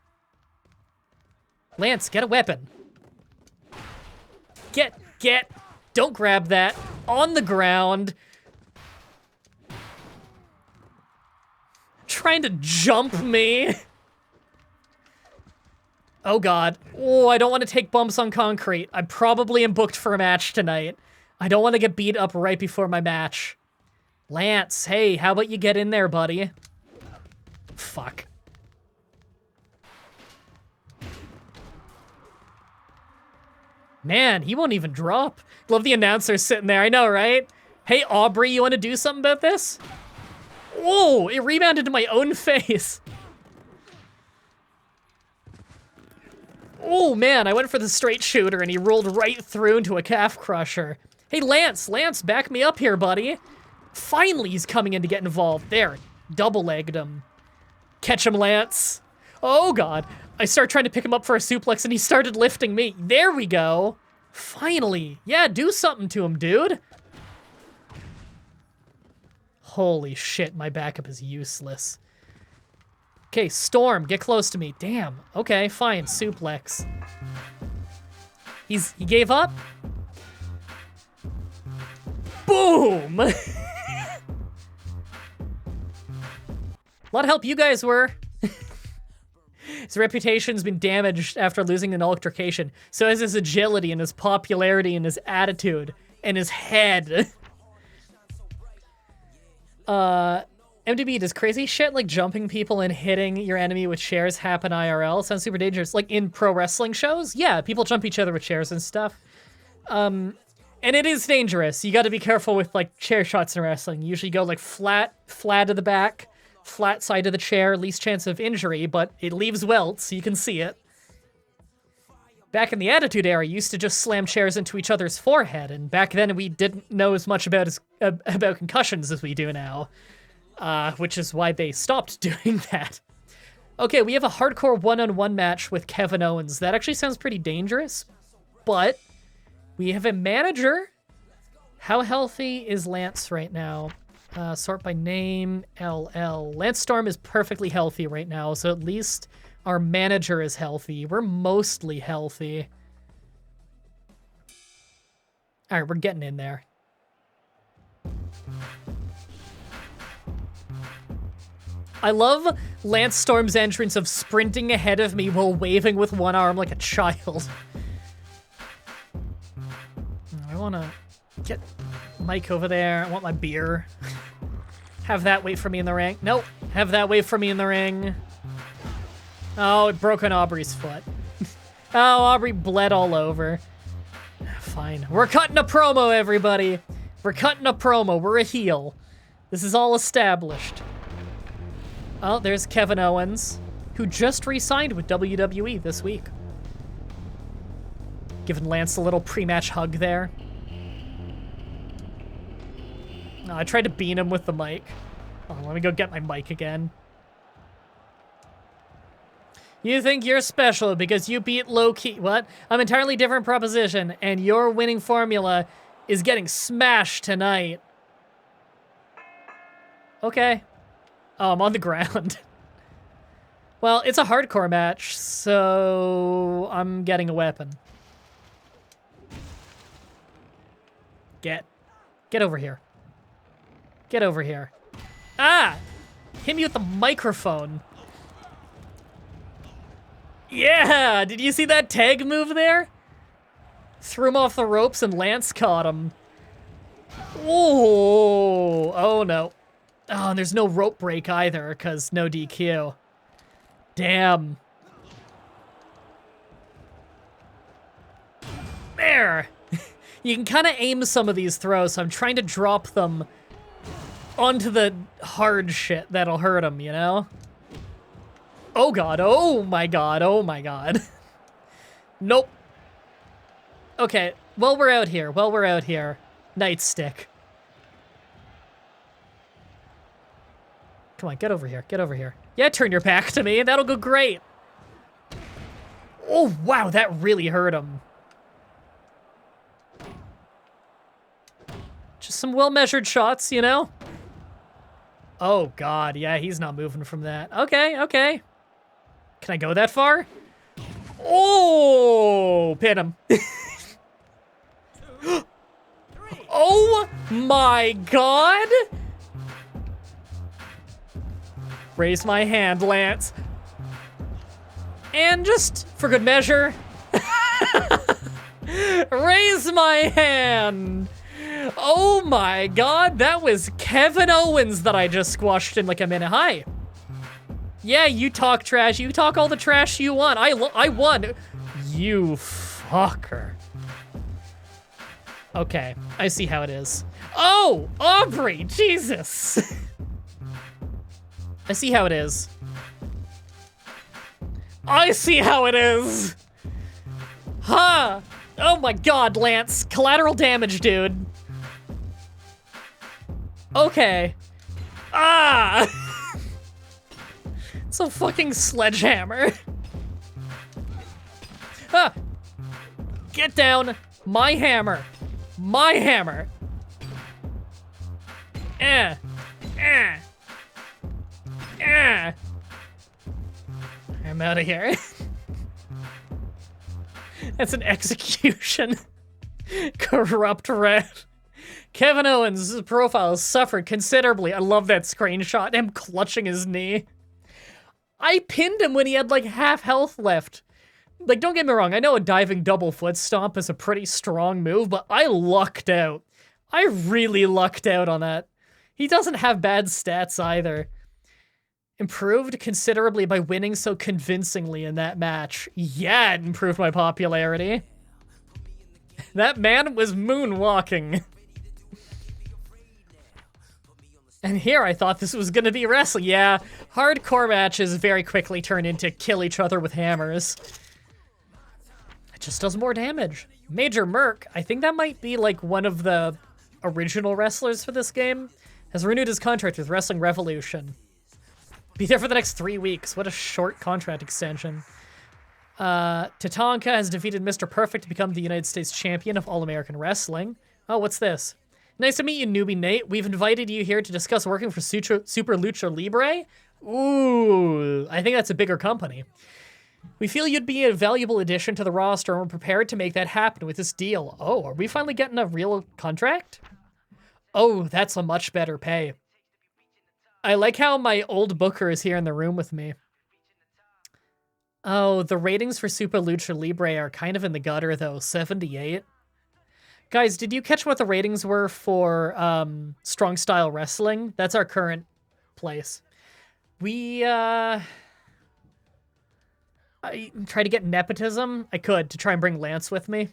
Lance, get a weapon. Get. Don't grab that. On the ground. Trying to jump me. Oh, God. Oh, I don't want to take bumps on concrete. I probably am booked for a match tonight. I don't want to get beat up right before my match. Lance, hey, how about you get in there, buddy? Fuck. Man, he won't even drop. Love the announcer sitting there. I know, right? Hey, Aubrey, you want to do something about this? Whoa, it rebounded to my own face. Oh, man, I went for the straight shooter, and he rolled right through into a calf crusher. Hey, Lance, back me up here, buddy. Finally, he's coming in to get involved. There, double-legged him. Catch him, Lance. Oh, God. I started trying to pick him up for a suplex, and he started lifting me. There we go. Finally. Yeah, do something to him, dude. Holy shit, my backup is useless. Okay, Storm, get close to me. Damn. Okay, fine. Suplex. He gave up? Boom! A lot of help you guys were. His reputation's been damaged after losing an altercation. So has his agility and his popularity and his attitude and his head. MDB, does crazy shit like jumping people and hitting your enemy with chairs happen IRL? Sounds super dangerous. Like in pro wrestling shows? Yeah, people jump each other with chairs and stuff. And it is dangerous. You gotta be careful with like chair shots in wrestling. You usually go like flat to the back, flat side of the chair, least chance of injury, but it leaves welts, so you can see it. Back in the Attitude Era, you used to just slam chairs into each other's forehead, and back then we didn't know as much about concussions as we do now, which is why they stopped doing that. Okay, we have a hardcore one-on-one match with Kevin Owens. That actually sounds pretty dangerous, but we have a manager. How healthy is Lance right now? Sort by name, LL. Lance Storm is perfectly healthy right now, so at least our manager is healthy. We're mostly healthy. All right, we're getting in there. I love Lance Storm's entrance of sprinting ahead of me while waving with one arm like a child. I want to get Mike over there. I want my beer. Have that wait for me in the ring. Nope. Have that wait for me in the ring. Oh, it broke on Aubrey's foot. Oh, Aubrey bled all over. Fine. We're cutting a promo, everybody. We're cutting a promo. We're a heel. This is all established. Oh, there's Kevin Owens, who just re-signed with WWE this week. Giving Lance a little pre-match hug there. No, I tried to bean him with the mic. Oh, let me go get my mic again. You think you're special because you beat low-key... What? I'm an entirely different proposition, and your winning formula is getting smashed tonight. Okay. Oh, I'm on the ground. Well, it's a hardcore match, so I'm getting a weapon. Get over here. Get over here. Ah! Hit me with the microphone. Yeah! Did you see that tag move there? Threw him off the ropes and Lance caught him. Oh! Oh no. Oh, and there's no rope break either, because no DQ. Damn. There! You can kind of aim some of these throws, so I'm trying to drop them onto the hard shit that'll hurt him, you know? Oh god, oh my god, oh my god. Nope. Okay, while we're out here, Nightstick. Come on, get over here, get over here. Yeah, turn your back to me, that'll go great. Oh, wow, that really hurt him. Just some well-measured shots, you know? Oh, God, yeah, he's not moving from that. Okay, okay. Can I go that far? Oh, pin him. Oh, my God. Raise my hand, Lance. And just for good measure, raise my hand. Oh my god, that was Kevin Owens that I just squashed in like a minute. Hi. Yeah, you talk trash. You talk all the trash you want. I won. You fucker. Okay, I see how it is. Oh, Aubrey, Jesus. I see how it is. I see how it is. Huh. Oh my god, Lance. Collateral damage, dude. Okay. Ah! It's a fucking sledgehammer. Ah! Get down. My hammer. My hammer. Eh. Eh. Eh. I'm out of here. That's an execution. Corrupt red. Kevin Owens' profile suffered considerably. I love that screenshot. Him clutching his knee. I pinned him when he had like half health left. Like, don't get me wrong. I know a diving double foot stomp is a pretty strong move, but I lucked out. I really lucked out on that. He doesn't have bad stats either. Improved considerably by winning so convincingly in that match. Yeah, it improved my popularity. That man was moonwalking. And here I thought this was gonna be wrestling. Yeah, hardcore matches very quickly turn into kill each other with hammers. It just does more damage. Major Merc, I think that might be like one of the original wrestlers for this game, has renewed his contract with Wrestling Revolution. Be there for the next 3 weeks. What a short contract extension. Tatanka has defeated Mr. Perfect to become the United States champion of All-American Wrestling. Oh, what's this? Nice to meet you, newbie Nate. We've invited you here to discuss working for Super Lucha Libre. Ooh, I think that's a bigger company. We feel you'd be a valuable addition to the roster, and we're prepared to make that happen with this deal. Oh, are we finally getting a real contract? Oh, that's a much better pay. I like how my old booker is here in the room with me. Oh, the ratings for Super Lucha Libre are kind of in the gutter, though. 78. Guys, did you catch what the ratings were for Strong Style Wrestling? That's our current place. I try to get nepotism. I could, to try and bring Lance with me.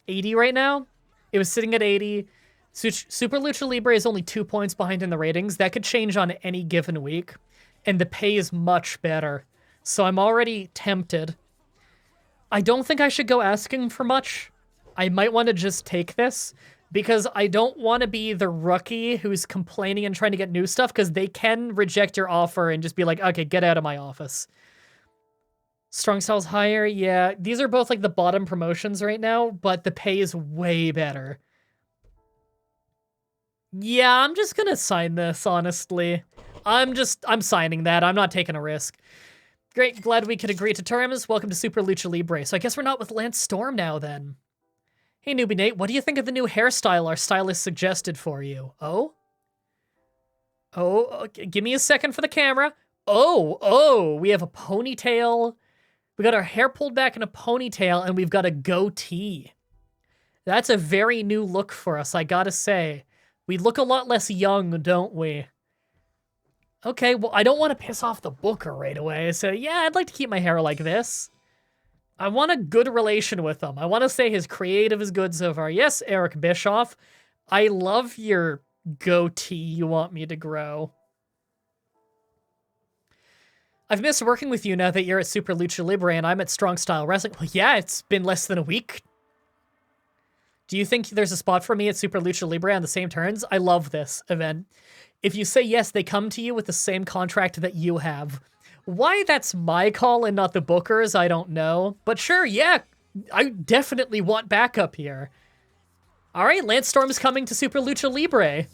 80 right now? It was sitting at 80. Super Lucha Libre is only 2 points behind in the ratings. That could change on any given week. And the pay is much better. So I'm already tempted. I don't think I should go asking for much. I might want to just take this. Because I don't want to be the rookie who's complaining and trying to get new stuff. Because they can reject your offer and just be like, okay, get out of my office. Strong Style's higher, yeah. These are both like the bottom promotions right now, but the pay is way better. Yeah, I'm just gonna sign this, honestly. I'm signing that. I'm not taking a risk. Great, glad we could agree to terms. Welcome to Super Lucha Libre. So I guess we're not with Lance Storm now, then. Hey, Newbie Nate, what do you think of the new hairstyle our stylist suggested for you? Oh? Oh, okay, give me a second for the camera. Oh, we have a ponytail. We got our hair pulled back in a ponytail, and we've got a goatee. That's a very new look for us, I gotta say. We look a lot less young, don't we? Okay, well, I don't want to piss off the booker right away, so yeah, I'd like to keep my hair like this. I want a good relation with him. I want to say his creative is good so far. Yes, Eric Bischoff, I love your goatee you want me to grow. I've missed working with you now that you're at Super Lucha Libre and I'm at Strong Style Wrestling. Well, yeah, it's been less than a week. Do you think there's a spot for me at Super Lucha Libre on the same turns? I love this event. If you say yes, they come to you with the same contract that you have. Why that's my call and not the booker's, I don't know. But sure, yeah, I definitely want backup here. All right, Lance Storm is coming to Super Lucha Libre.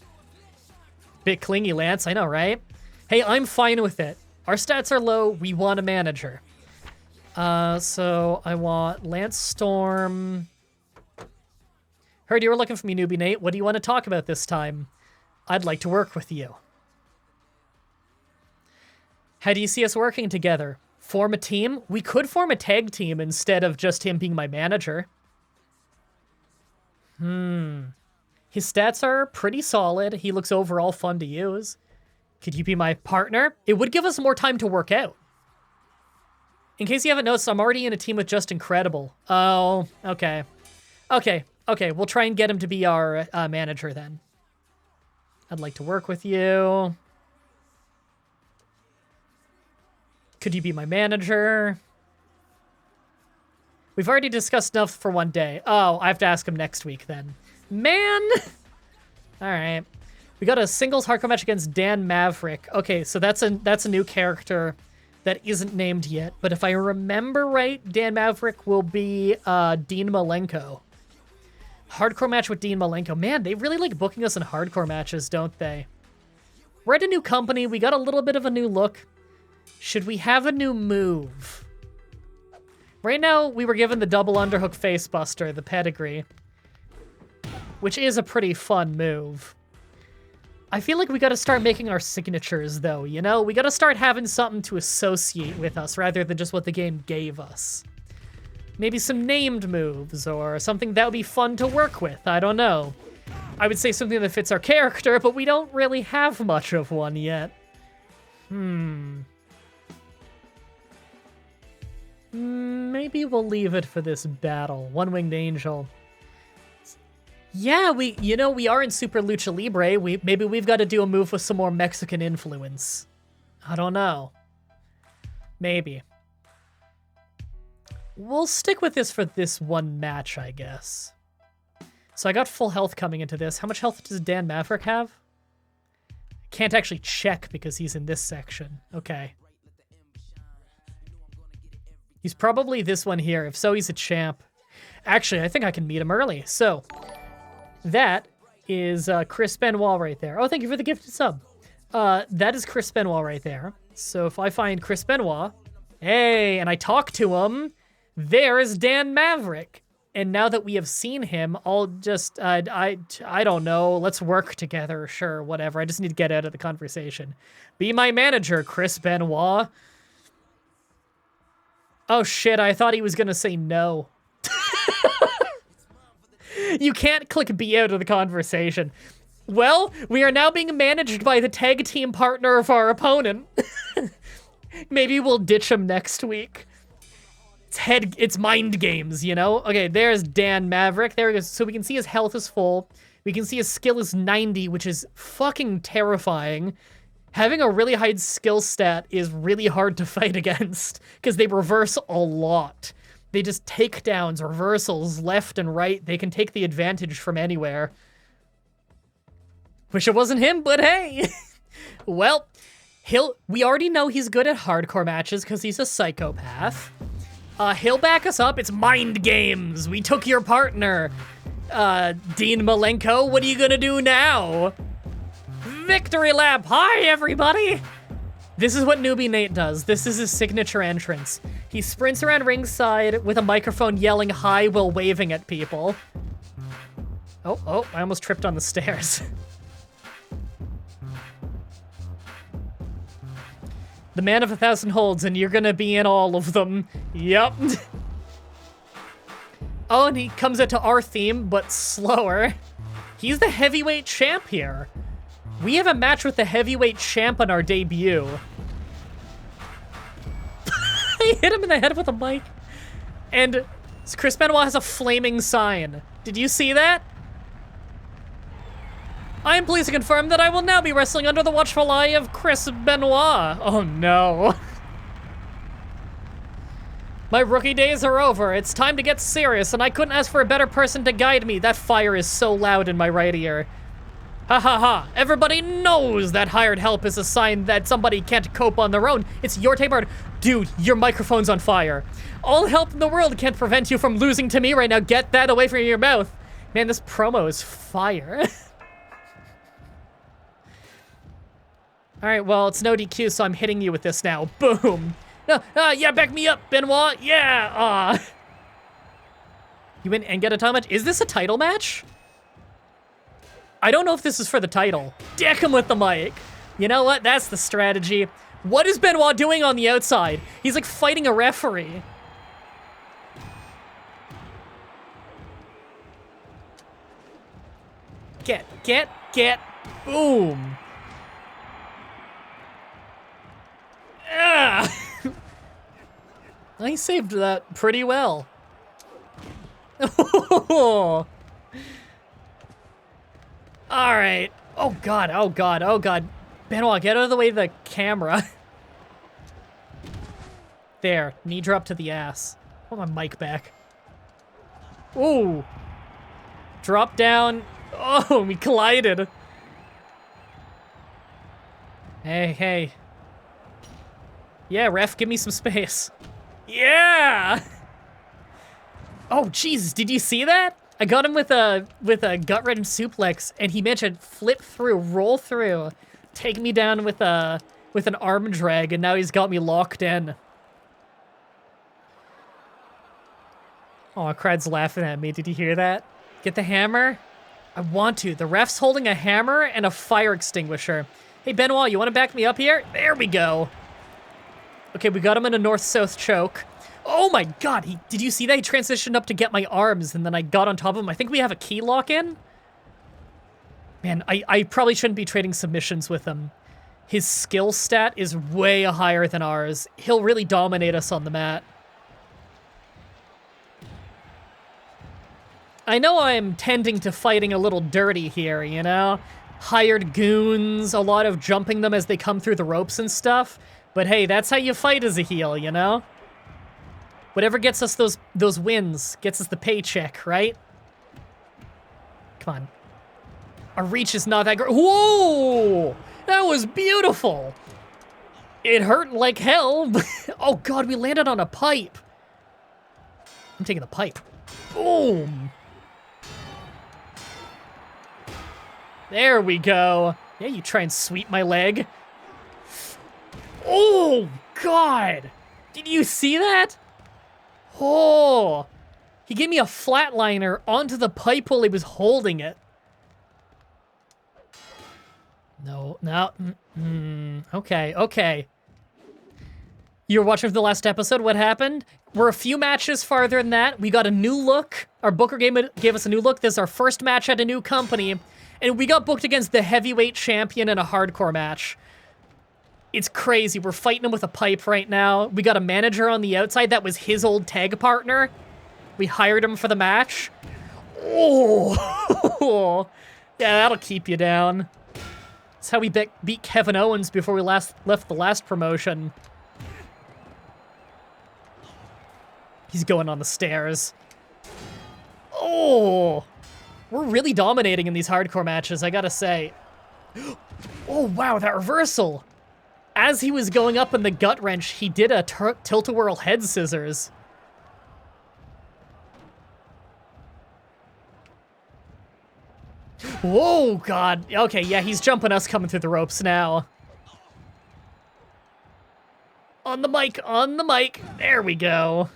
Bit clingy, Lance, I know, right? Hey, I'm fine with it. Our stats are low, we want a manager. So I want Lance Storm. Heard you were looking for me, Newbie Nate. What do you want to talk about this time? I'd like to work with you. How do you see us working together? Form a team? We could form a tag team instead of just him being my manager. His stats are pretty solid. He looks overall fun to use. Could you be my partner? It would give us more time to work out. In case you haven't noticed, I'm already in a team with Just Incredible. Oh, okay. Okay, we'll try and get him to be our manager then. I'd like to work with you. Could you be my manager? We've already discussed enough for one day. Oh, I have to ask him next week then. Man! All right. We got a singles hardcore match against Dan Maverick. Okay, so that's a new character that isn't named yet. But if I remember right, Dan Maverick will be Dean Malenko. Hardcore match with Dean Malenko. Man, they really like booking us in hardcore matches, don't they? We're at a new company. We got a little bit of a new look. Should we have a new move? Right now, we were given the double underhook facebuster, the pedigree, which is a pretty fun move. I feel like we gotta start making our signatures, though, you know? We gotta start having something to associate with us rather than just what the game gave us. Maybe some named moves or something that would be fun to work with. I don't know. I would say something that fits our character, but we don't really have much of one yet. Maybe we'll leave it for this battle. One-Winged Angel. Yeah, we are in Super Lucha Libre. Maybe we've got to do a move with some more Mexican influence. I don't know. Maybe. We'll stick with this for this one match, I guess. So I got full health coming into this. How much health does Dan Maverick have? Can't actually check because he's in this section. Okay. He's probably this one here. If so, he's a champ. Actually, I think I can meet him early. So, that is Chris Benoit right there. Oh, thank you for the gifted sub. That is Chris Benoit right there. So if I find Chris Benoit, hey, and I talk to him, there is Dan Maverick. And now that we have seen him, I'll just, I don't know, let's work together, sure, whatever. I just need to get out of the conversation. Be my manager, Chris Benoit. Oh shit, I thought he was gonna say no. You can't click B out of the conversation. Well, we are now being managed by the tag team partner of our opponent. Maybe we'll ditch him next week. It's mind games, you know? Okay, there's Dan Maverick. There he goes. So we can see his health is full. We can see his skill is 90, which is fucking terrifying. Having a really high skill stat is really hard to fight against because they reverse a lot. They just take downs, reversals, left and right. They can take the advantage from anywhere. Wish it wasn't him, but hey. Well, we already know he's good at hardcore matches because he's a psychopath. He'll back us up. It's mind games. We took your partner. Dean Malenko, what are you gonna do now? Victory lap. Hi, everybody. This is what Newbie Nate does. This is his signature entrance. He sprints around ringside with a microphone yelling hi while waving at people. Oh, I almost tripped on the stairs. The man of 1,000 holds, and you're gonna be in all of them. Yup. Oh, and he comes into our theme, but slower. He's the heavyweight champ here. We have a match with the heavyweight champ on our debut. I hit him in the head with a mic. And Chris Benoit has a flaming sign. Did you see that? I am pleased to confirm that I will now be wrestling under the watchful eye of Chris Benoit. Oh no. My rookie days are over. It's time to get serious, and I couldn't ask for a better person to guide me. That fire is so loud in my right ear. Ha ha ha. Everybody knows that hired help is a sign that somebody can't cope on their own. It's your tape art. Dude, your microphone's on fire. All help in the world can't prevent you from losing to me right now. Get that away from your mouth. Man, this promo is fire. All right, well, it's no DQ, so I'm hitting you with this now. Boom. Yeah, back me up, Benoit. Yeah. You win and get a title match? Is this a title match? I don't know if this is for the title. Deck him with the mic. You know what? That's the strategy. What is Benoit doing on the outside? He's like fighting a referee. Get. Boom. Ah. I saved that pretty well. All right. Oh God. Benoit, get out of the way of the camera. There, knee drop to the ass. Put my mic back. Ooh. Drop down. Oh, we collided. Hey. Yeah, ref, give me some space. Yeah! Oh, Jesus, did you see that? I got him with a gut-wrench suplex, and he managed to flip through, roll through, take me down with an arm drag, and now he's got me locked in. Oh, crowd's laughing at me. Did you hear that? Get the hammer? I want to. The ref's holding a hammer and a fire extinguisher. Hey, Benoit, you want to back me up here? There we go. Okay, we got him in a north-south choke. Oh my God, did you see that? He transitioned up to get my arms, and then I got on top of him. I think we have a key lock in. Man, I probably shouldn't be trading submissions with him. His skill stat is way higher than ours. He'll really dominate us on the mat. I know I'm tending to fighting a little dirty here, you know? Hired goons, a lot of jumping them as they come through the ropes and stuff. But hey, that's how you fight as a heel, you know? Whatever gets us those wins, gets us the paycheck, right? Come on. Our reach is not that great. Whoa! That was beautiful! It hurt like hell. Oh God, we landed on a pipe. I'm taking the pipe. Boom! There we go. Yeah, you try and sweep my leg. Oh, God! Did you see that? Oh! He gave me a flatliner onto the pipe while he was holding it. No. Okay. You were watching the last episode, what happened? We're a few matches farther than that. We got a new look. Our booker gave us a new look. This is our first match at a new company. And we got booked against the heavyweight champion in a hardcore match. It's crazy. We're fighting him with a pipe right now. We got a manager on the outside that was his old tag partner. We hired him for the match. Oh! Yeah, that'll keep you down. That's how we beat Kevin Owens before we left the last promotion. He's going on the stairs. Oh! We're really dominating in these hardcore matches, I gotta say. Oh, wow, that reversal! As he was going up in the gut wrench, he did a tilt-a-whirl head scissors. Whoa, God. Okay, yeah, he's jumping us coming through the ropes now. On the mic, on the mic. There we go.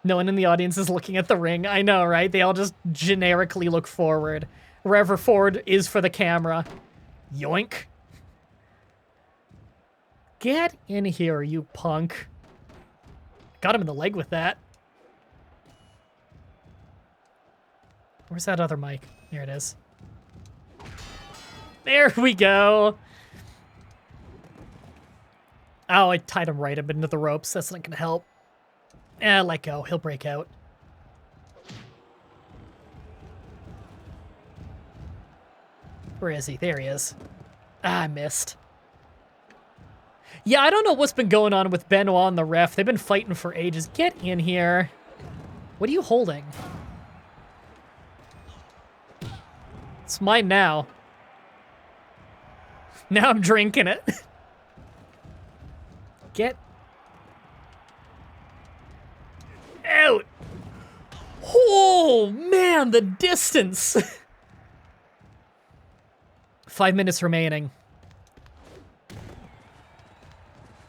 No one in the audience is looking at the ring. I know, right? They all just generically look forward. Wherever forward is for the camera. Yoink. Get in here, you punk. Got him in the leg with that. Where's that other mic? There it is. There we go. Oh, I tied him right up into the ropes. That's not gonna help. Let go. He'll break out. Where is he? There he is. Ah, I missed. Yeah, I don't know what's been going on with Benoit and the ref. They've been fighting for ages. Get in here. What are you holding? It's mine now. Now I'm drinking it. Get out. Oh, man, the distance. 5 minutes remaining.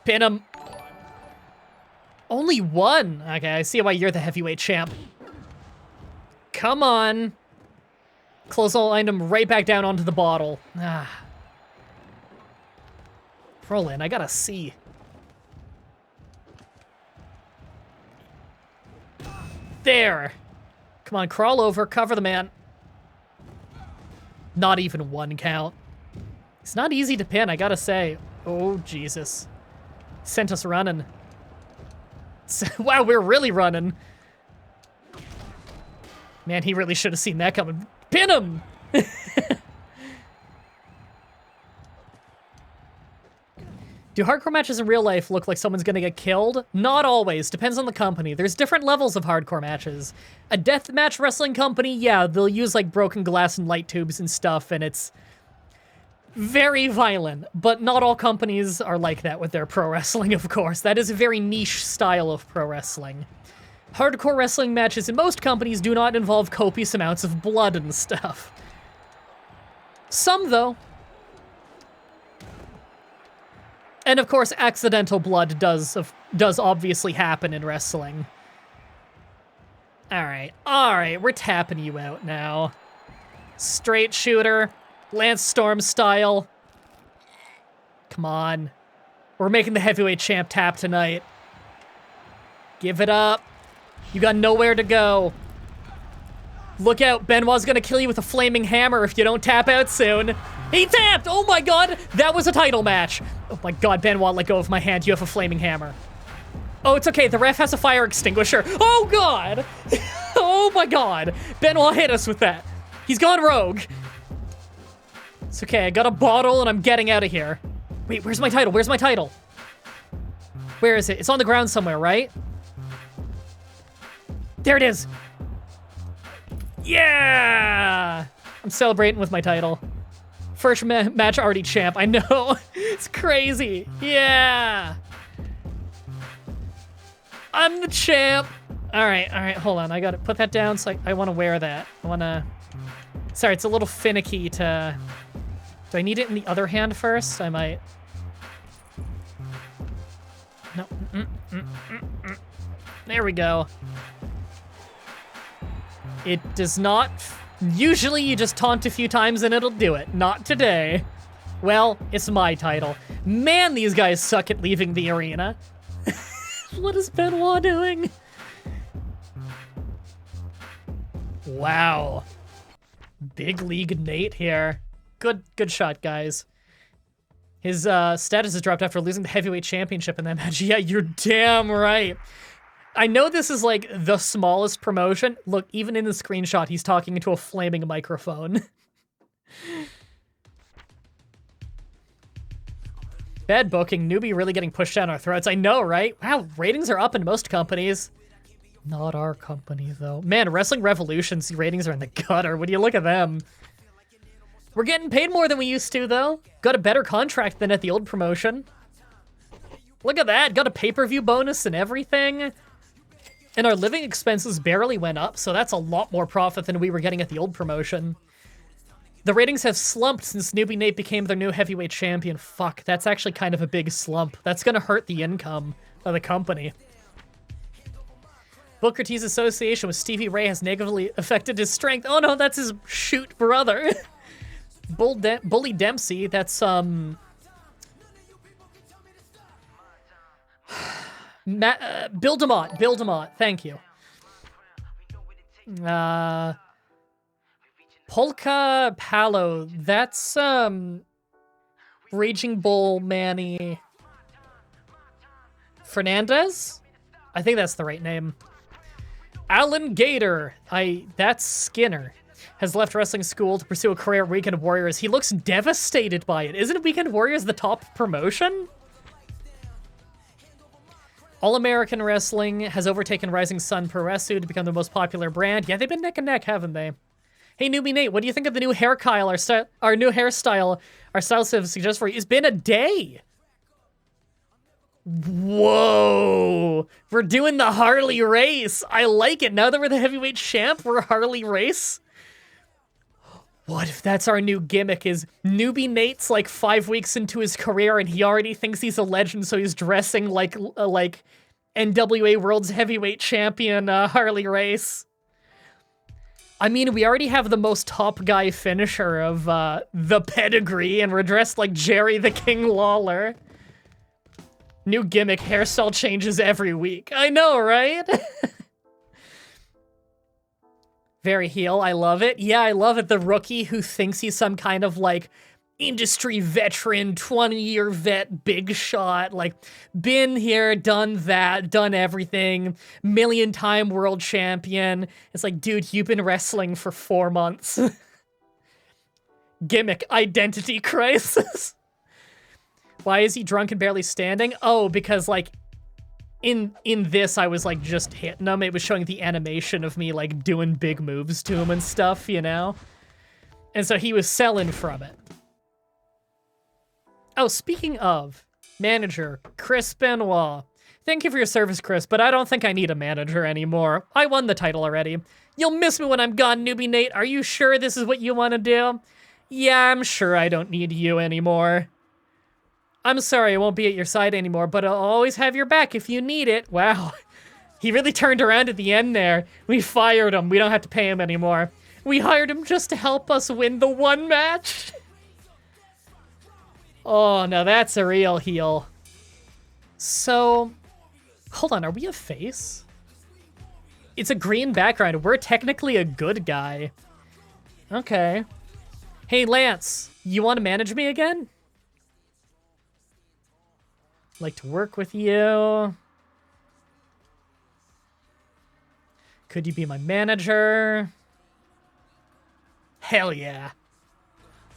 Pin him. Only one. Okay, I see why you're the heavyweight champ. Come on. Clothesline him right back down onto the bottle. Ah. Roll in. I gotta see. There. Come on, crawl over, cover the man. Not even one count. It's not easy to pin, I gotta say. Oh, Jesus. Sent us running. Wow, we're really running. Man, he really should have seen that coming. Pin him! Do hardcore matches in real life look like someone's gonna get killed? Not always. Depends on the company. There's different levels of hardcore matches. A deathmatch wrestling company, yeah, they'll use like broken glass and light tubes and stuff, and it's very violent. But not all companies are like that with their pro wrestling, of course. That is a very niche style of pro wrestling. Hardcore wrestling matches in most companies do not involve copious amounts of blood and stuff. Some, though. And of course, accidental blood does obviously happen in wrestling. All right, we're tapping you out now. Straight shooter, Lance Storm style. Come on. We're making the heavyweight champ tap tonight. Give it up. You got nowhere to go. Look out, Benoit's gonna kill you with a flaming hammer if you don't tap out soon. He tapped! Oh my god, that was a title match. Oh my god, Benoit, let go of my hand. You have a flaming hammer. Oh, it's okay, the ref has a fire extinguisher. Oh god! Oh my god. Benoit hit us with that. He's gone rogue. It's okay, I got a bottle and I'm getting out of here. Wait, where's my title? Where's my title? Where is it? It's on the ground somewhere, right? There it is. Yeah! I'm celebrating with my title. First match already champ. I know. It's crazy. Yeah! I'm the champ. All right, hold on. I gotta put that down so I wanna wear that. I wanna... Sorry, it's a little finicky to... Do I need it in the other hand first? I might... No. There we go. It does not... Usually you just taunt a few times and it'll do it. Not today. Well, it's my title. Man, these guys suck at leaving the arena. What is Benoit doing? Wow. Big League Nate here. Good shot, guys. His status has dropped after losing the heavyweight championship in that match. Yeah, you're damn right. I know this is like the smallest promotion. Look, even in the screenshot, he's talking into a flaming microphone. Bad booking, newbie really getting pushed down our throats. I know, right? Wow, ratings are up in most companies. Not our company, though. Man, Wrestling Revolution's ratings are in the gutter. Would you look at them? We're getting paid more than we used to, though. Got a better contract than at the old promotion. Look at that, got a pay-per-view bonus and everything. And our living expenses barely went up, so that's a lot more profit than we were getting at the old promotion. The ratings have slumped since Newbie Nate became their new heavyweight champion. Fuck, that's actually kind of a big slump. That's gonna hurt the income of the company. Booker T's association with Stevie Ray has negatively affected his strength. Oh no, that's his shoot brother. Bully Dempsey, that's, Bill DeMott, thank you. Polka Palo, that's, Raging Bull Manny Fernandez? I think that's the right name. Alan Gator, that's Skinner, has left wrestling school to pursue a career at Weekend Warriors. He looks devastated by it. Isn't Weekend Warriors the top promotion? All-American Wrestling has overtaken Rising Sun Pro Wrestling to become the most popular brand. Yeah, they've been neck and neck, haven't they? Hey, Newbie Nate, what do you think of the new hair Kyle, our new hairstyle our stylists have suggested for you? It's been a day. Whoa, we're doing the Harley race. I like it. Now that we're the heavyweight champ, we're Harley race. What if that's our new gimmick, is Newbie Nate's like 5 weeks into his career and he already thinks he's a legend, so he's dressing like NWA World's Heavyweight Champion Harley Race. I mean, we already have the most top guy finisher of the pedigree, and we're dressed like Jerry the King Lawler. New gimmick, hairstyle changes every week. I know, right? Very heel, I love it. Yeah, I love it. The rookie who thinks he's some kind of, like, industry veteran, 20-year vet, big shot, like, been here, done that, done everything, million-time world champion. It's like, dude, you've been wrestling for 4 months. Gimmick, identity crisis. Why is he drunk and barely standing? Oh, because, like, in this, I was, like, just hitting him. It was showing the animation of me, like, doing big moves to him and stuff, you know? And so he was selling from it. Oh, speaking of, manager, Chris Benoit. Thank you for your service, Chris, but I don't think I need a manager anymore. I won the title already. You'll miss me when I'm gone, Newbie Nate. Are you sure this is what you want to do? Yeah, I'm sure I don't need you anymore. I'm sorry I won't be at your side anymore, but I'll always have your back if you need it. Wow. He really turned around at the end there. We fired him. We don't have to pay him anymore. We hired him just to help us win the one match. Oh, now that's a real heel. So, hold on, are we a face? It's a green background. We're technically a good guy. Okay. Hey, Lance, you want to manage me again? Like to work with you. Could you be my manager? Hell yeah.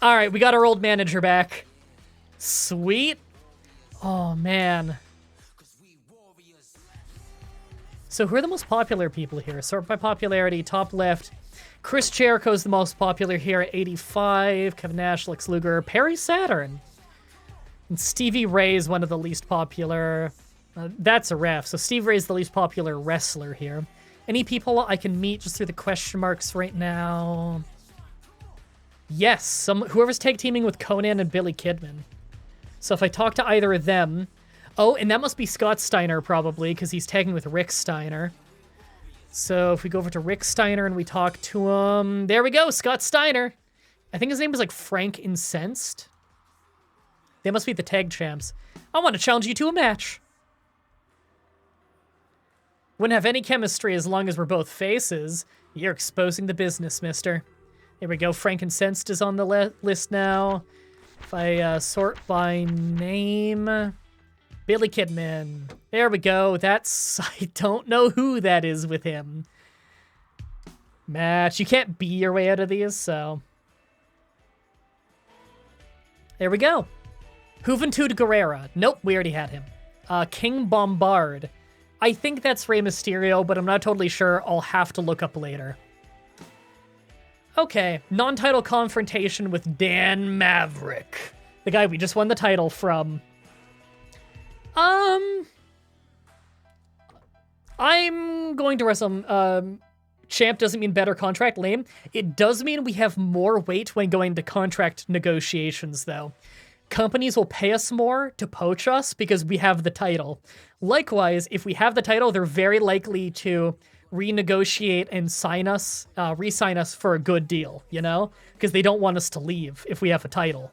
All right, we got our old manager back. Sweet. Oh, man. So who are the most popular people here? Sort by popularity, top left. Chris Jericho's the most popular here at 85. Kevin Nash, Lex Luger, Perry Saturn. And Stevie Ray is one of the least popular. That's a ref. So Stevie Ray is the least popular wrestler here. Any people I can meet just through the question marks right now? Yes, whoever's tag teaming with Conan and Billy Kidman. So if I talk to either of them... Oh, and that must be Scott Steiner probably, because he's tagging with Rick Steiner. So if we go over to Rick Steiner and we talk to him... There we go, Scott Steiner. I think his name was like Frank Incensed. They must be the tag champs. I want to challenge you to a match. Wouldn't have any chemistry as long as we're both faces. You're exposing the business, mister. There we go. Frank Incensed is on the list now. If I sort by name... Billy Kidman. There we go. That's... I don't know who that is with him. Match. You can't be your way out of these, so... There we go. Juventud Guerrera. Nope, we already had him. King Bombard. I think that's Rey Mysterio, but I'm not totally sure. I'll have to look up later. Okay, non-title confrontation with Dan Maverick. The guy we just won the title from. I'm going to wrestle. Champ doesn't mean better contract, lame. It does mean we have more weight when going to contract negotiations, though. Companies will pay us more to poach us because we have the title. Likewise, if we have the title, they're very likely to renegotiate and re-sign us for a good deal, you know? Because they don't want us to leave if we have a title.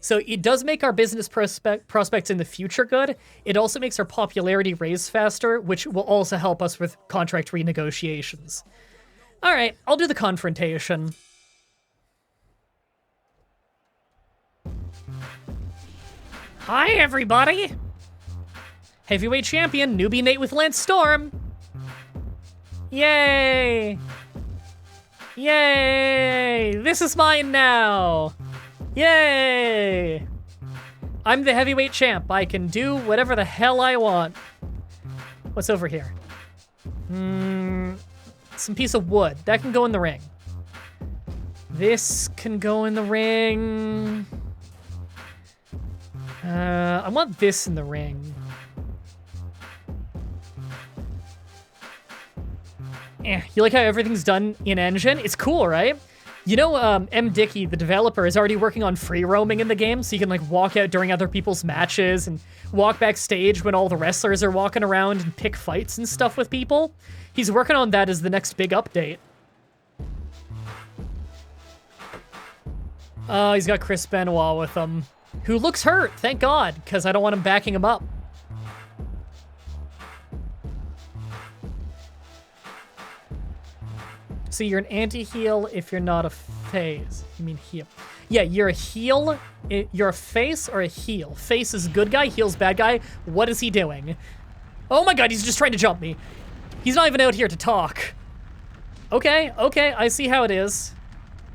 So it does make our business prospects in the future good. It also makes our popularity raise faster, which will also help us with contract renegotiations. All right, I'll do the confrontation. Hi, everybody! Heavyweight champion, newbie Nate with Lance Storm. Yay! Yay! This is mine now! Yay! I'm the heavyweight champ. I can do whatever the hell I want. What's over here? Some piece of wood. That can go in the ring. This can go in the ring. I want this in the ring. You like how everything's done in engine? It's cool, right? You know, M. Dickey, the developer, is already working on free roaming in the game, so you can, like, walk out during other people's matches and walk backstage when all the wrestlers are walking around and pick fights and stuff with people. He's working on that as the next big update. He's got Chris Benoit with him, who looks hurt, thank God, because I don't want him backing him up. So you're an anti-heel if you're not a face. You mean heel. Yeah, you're a heel. You're a face or a heel. Face is good guy, heel's bad guy. What is he doing? Oh my God, he's just trying to jump me. He's not even out here to talk. Okay, I see how it is.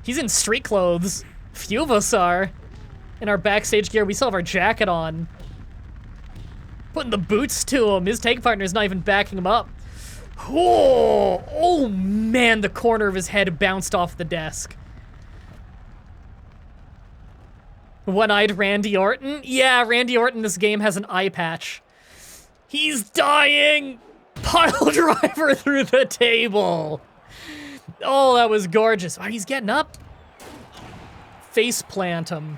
He's in street clothes. Few of us are. In our backstage gear, we still have our jacket on. Putting the boots to him. His tag partner's not even backing him up. Oh man, the corner of his head bounced off the desk. One-eyed Randy Orton? Yeah, Randy Orton in this game has an eye patch. He's dying! Pile driver through the table. Oh, that was gorgeous. Oh, he's getting up. Face plant him.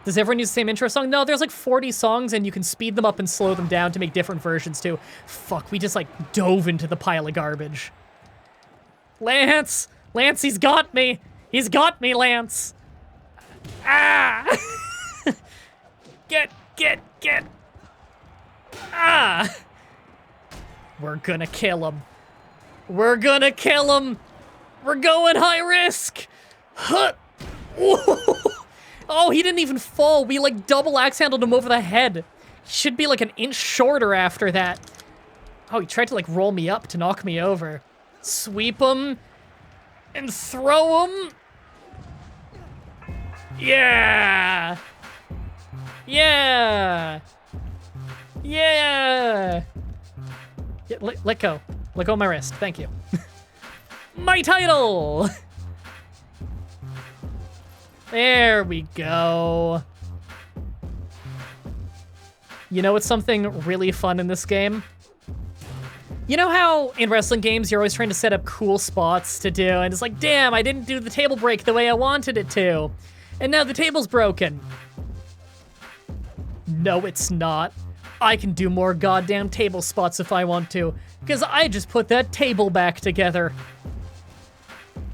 Does everyone use the same intro song? No, there's like 40 songs and you can speed them up and slow them down to make different versions too. Fuck, we just like dove into the pile of garbage. Lance! Lance, he's got me! He's got me, Lance! Ah! Get! Ah! We're gonna kill him. We're gonna kill him! We're going high risk! Huh! Oh, he didn't even fall. We like double axe handled him over the head. He should be like an inch shorter after that. Oh, he tried to like roll me up to knock me over. Sweep him and throw him. Yeah. Yeah. Yeah. Yeah, let go. Let go of my wrist. Thank you. My title. There we go. You know what's something really fun in this game? You know how in wrestling games you're always trying to set up cool spots to do, and it's like, damn, I didn't do the table break the way I wanted it to. And now the table's broken. No, it's not. I can do more goddamn table spots if I want to, because I just put that table back together.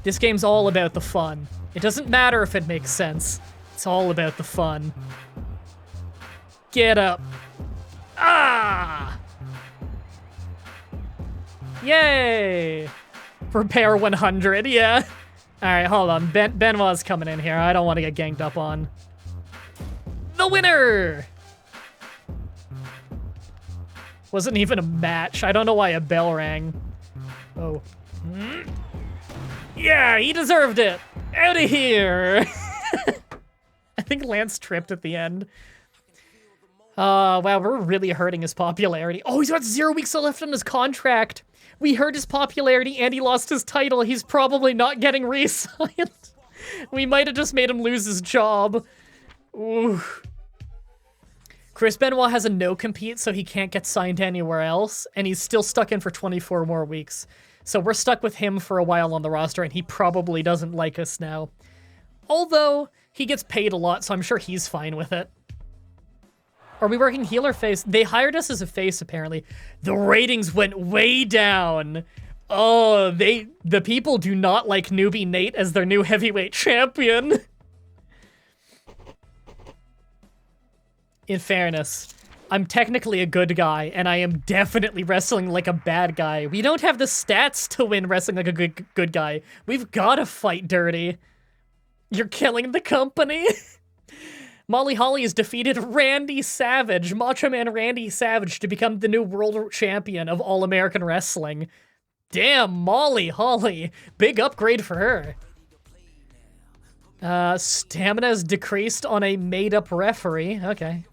This game's all about the fun. It doesn't matter if it makes sense. It's all about the fun. Get up. Ah! Yay! Repair 100, yeah. All right, hold on. Benoit's coming in here. I don't want to get ganged up on. The winner! Wasn't even a match. I don't know why a bell rang. Oh. Yeah, he deserved it. Out of here. I think Lance tripped at the end. Wow, we're really hurting his popularity. Oh, he's got 0 weeks left on his contract. We hurt his popularity and he lost his title. He's probably not getting re-signed. We might have just made him lose his job. Ooh. Chris Benoit has a no-compete, so he can't get signed anywhere else, and he's still stuck in for 24 more weeks. So we're stuck with him for a while on the roster, and he probably doesn't like us now. Although, he gets paid a lot, so I'm sure he's fine with it. Are we working heel or face? They hired us as a face, apparently. The ratings went way down. Oh, the people do not like Newbie Nate as their new heavyweight champion. In fairness, I'm technically a good guy, and I am definitely wrestling like a bad guy. We don't have the stats to win wrestling like a good guy. We've got to fight dirty. You're killing the company. Molly Holly has defeated Randy Savage, Macho Man Randy Savage, to become the new world champion of All American Wrestling. Damn, Molly Holly. Big upgrade for her. Stamina is decreased on a made-up referee. Okay.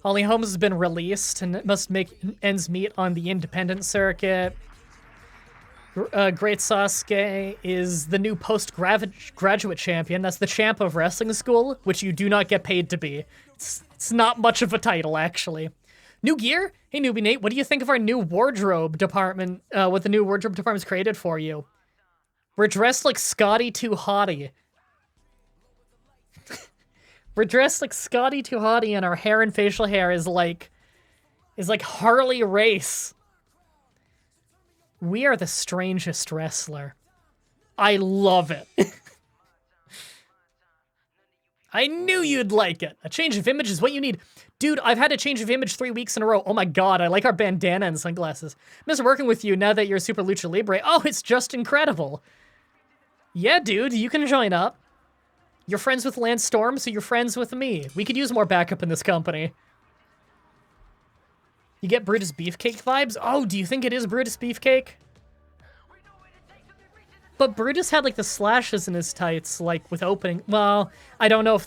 Holly Holmes has been released and must make ends meet on the independent circuit. Great Sasuke is the new post-graduate champion. That's the champ of wrestling school, which you do not get paid to be. It's not much of a title, actually. New gear? Hey, Newbie Nate, what do you think of our new wardrobe department, what the new wardrobe department's created for you? We're dressed like Scotty Too Hottie. We're dressed like Scotty Too Hottie, and our hair and facial hair is like Harley Race. We are the strangest wrestler. I love it. I knew you'd like it. A change of image is what you need. Dude, I've had a change of image 3 weeks in a row. Oh my god, I like our bandana and sunglasses. Miss working with you now that you're Super Lucha Libre. Oh, it's just incredible. Yeah, dude, you can join up. You're friends with Lance Storm, so you're friends with me. We could use more backup in this company. You get Brutus Beefcake vibes? Oh, do you think it is Brutus Beefcake? But Brutus had, like, the slashes in his tights, like, with opening. Well, I don't know if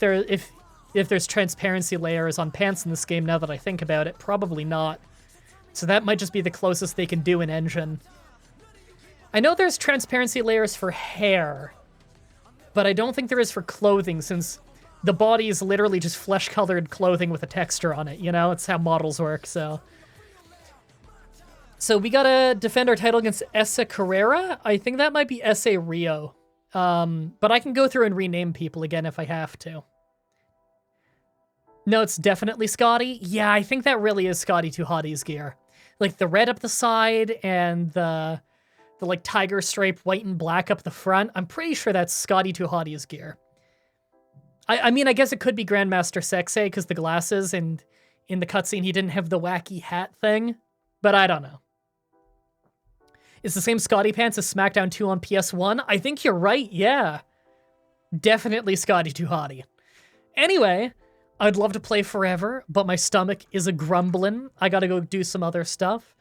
there's transparency layers on pants in this game now that I think about it. Probably not. So that might just be the closest they can do in Engine. I know there's transparency layers for hair, but I don't think there is for clothing, since the body is literally just flesh-colored clothing with a texture on it, you know? It's how models work, so... So we gotta defend our title against Essa Carrera? I think that might be Essa Rio. But I can go through and rename people again if I have to. No, it's definitely Scotty. Yeah, I think that really is Scotty Too Hottie's gear. Like, the red up the side and the like, tiger stripe white and black up the front. I'm pretty sure that's Scotty Too Hottie's gear. I mean, I guess it could be Grandmaster Sexay, because the glasses, and in the cutscene he didn't have the wacky hat thing. But I don't know. It's the same Scotty pants as SmackDown 2 on PS1? I think you're right, yeah. Definitely Scotty Too Hottie. Anyway, I'd love to play forever, but my stomach is a-grumbling. I gotta go do some other stuff.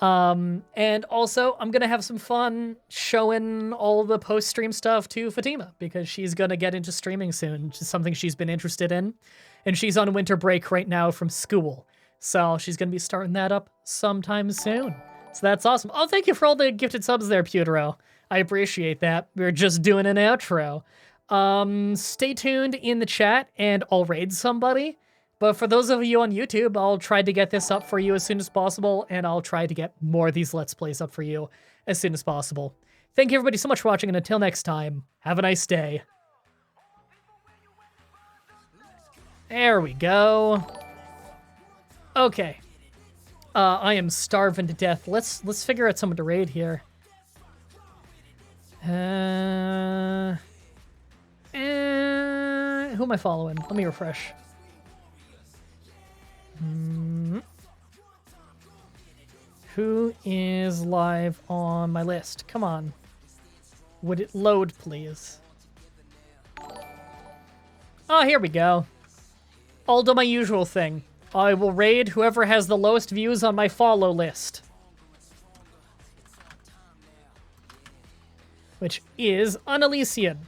And also, I'm gonna have some fun showing all the post-stream stuff to Fatima, because she's gonna get into streaming soon, which is something she's been interested in. And she's on winter break right now from school. So she's gonna be starting that up sometime soon. So that's awesome. Oh, thank you for all the gifted subs there, Pewtero. I appreciate that. We're just doing an outro. Stay tuned in the chat and I'll raid somebody. But for those of you on YouTube, I'll try to get this up for you as soon as possible, and I'll try to get more of these Let's Plays up for you as soon as possible. Thank you everybody so much for watching, and until next time, have a nice day. There we go. Okay. I am starving to death. Let's figure out someone to raid here. Who am I following? Let me refresh. Who is live on my list? Come on. Would it load, please? Oh, here we go. I'll do my usual thing. I will raid whoever has the lowest views on my follow list. Which is Unelysian.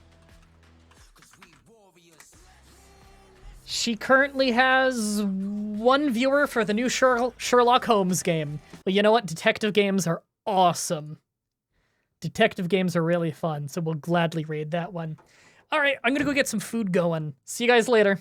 She currently has 1 viewer for the new Sherlock Holmes game. But you know what? Detective games are awesome. Detective games are really fun, so we'll gladly raid that one. Alright, I'm gonna go get some food going. See you guys later.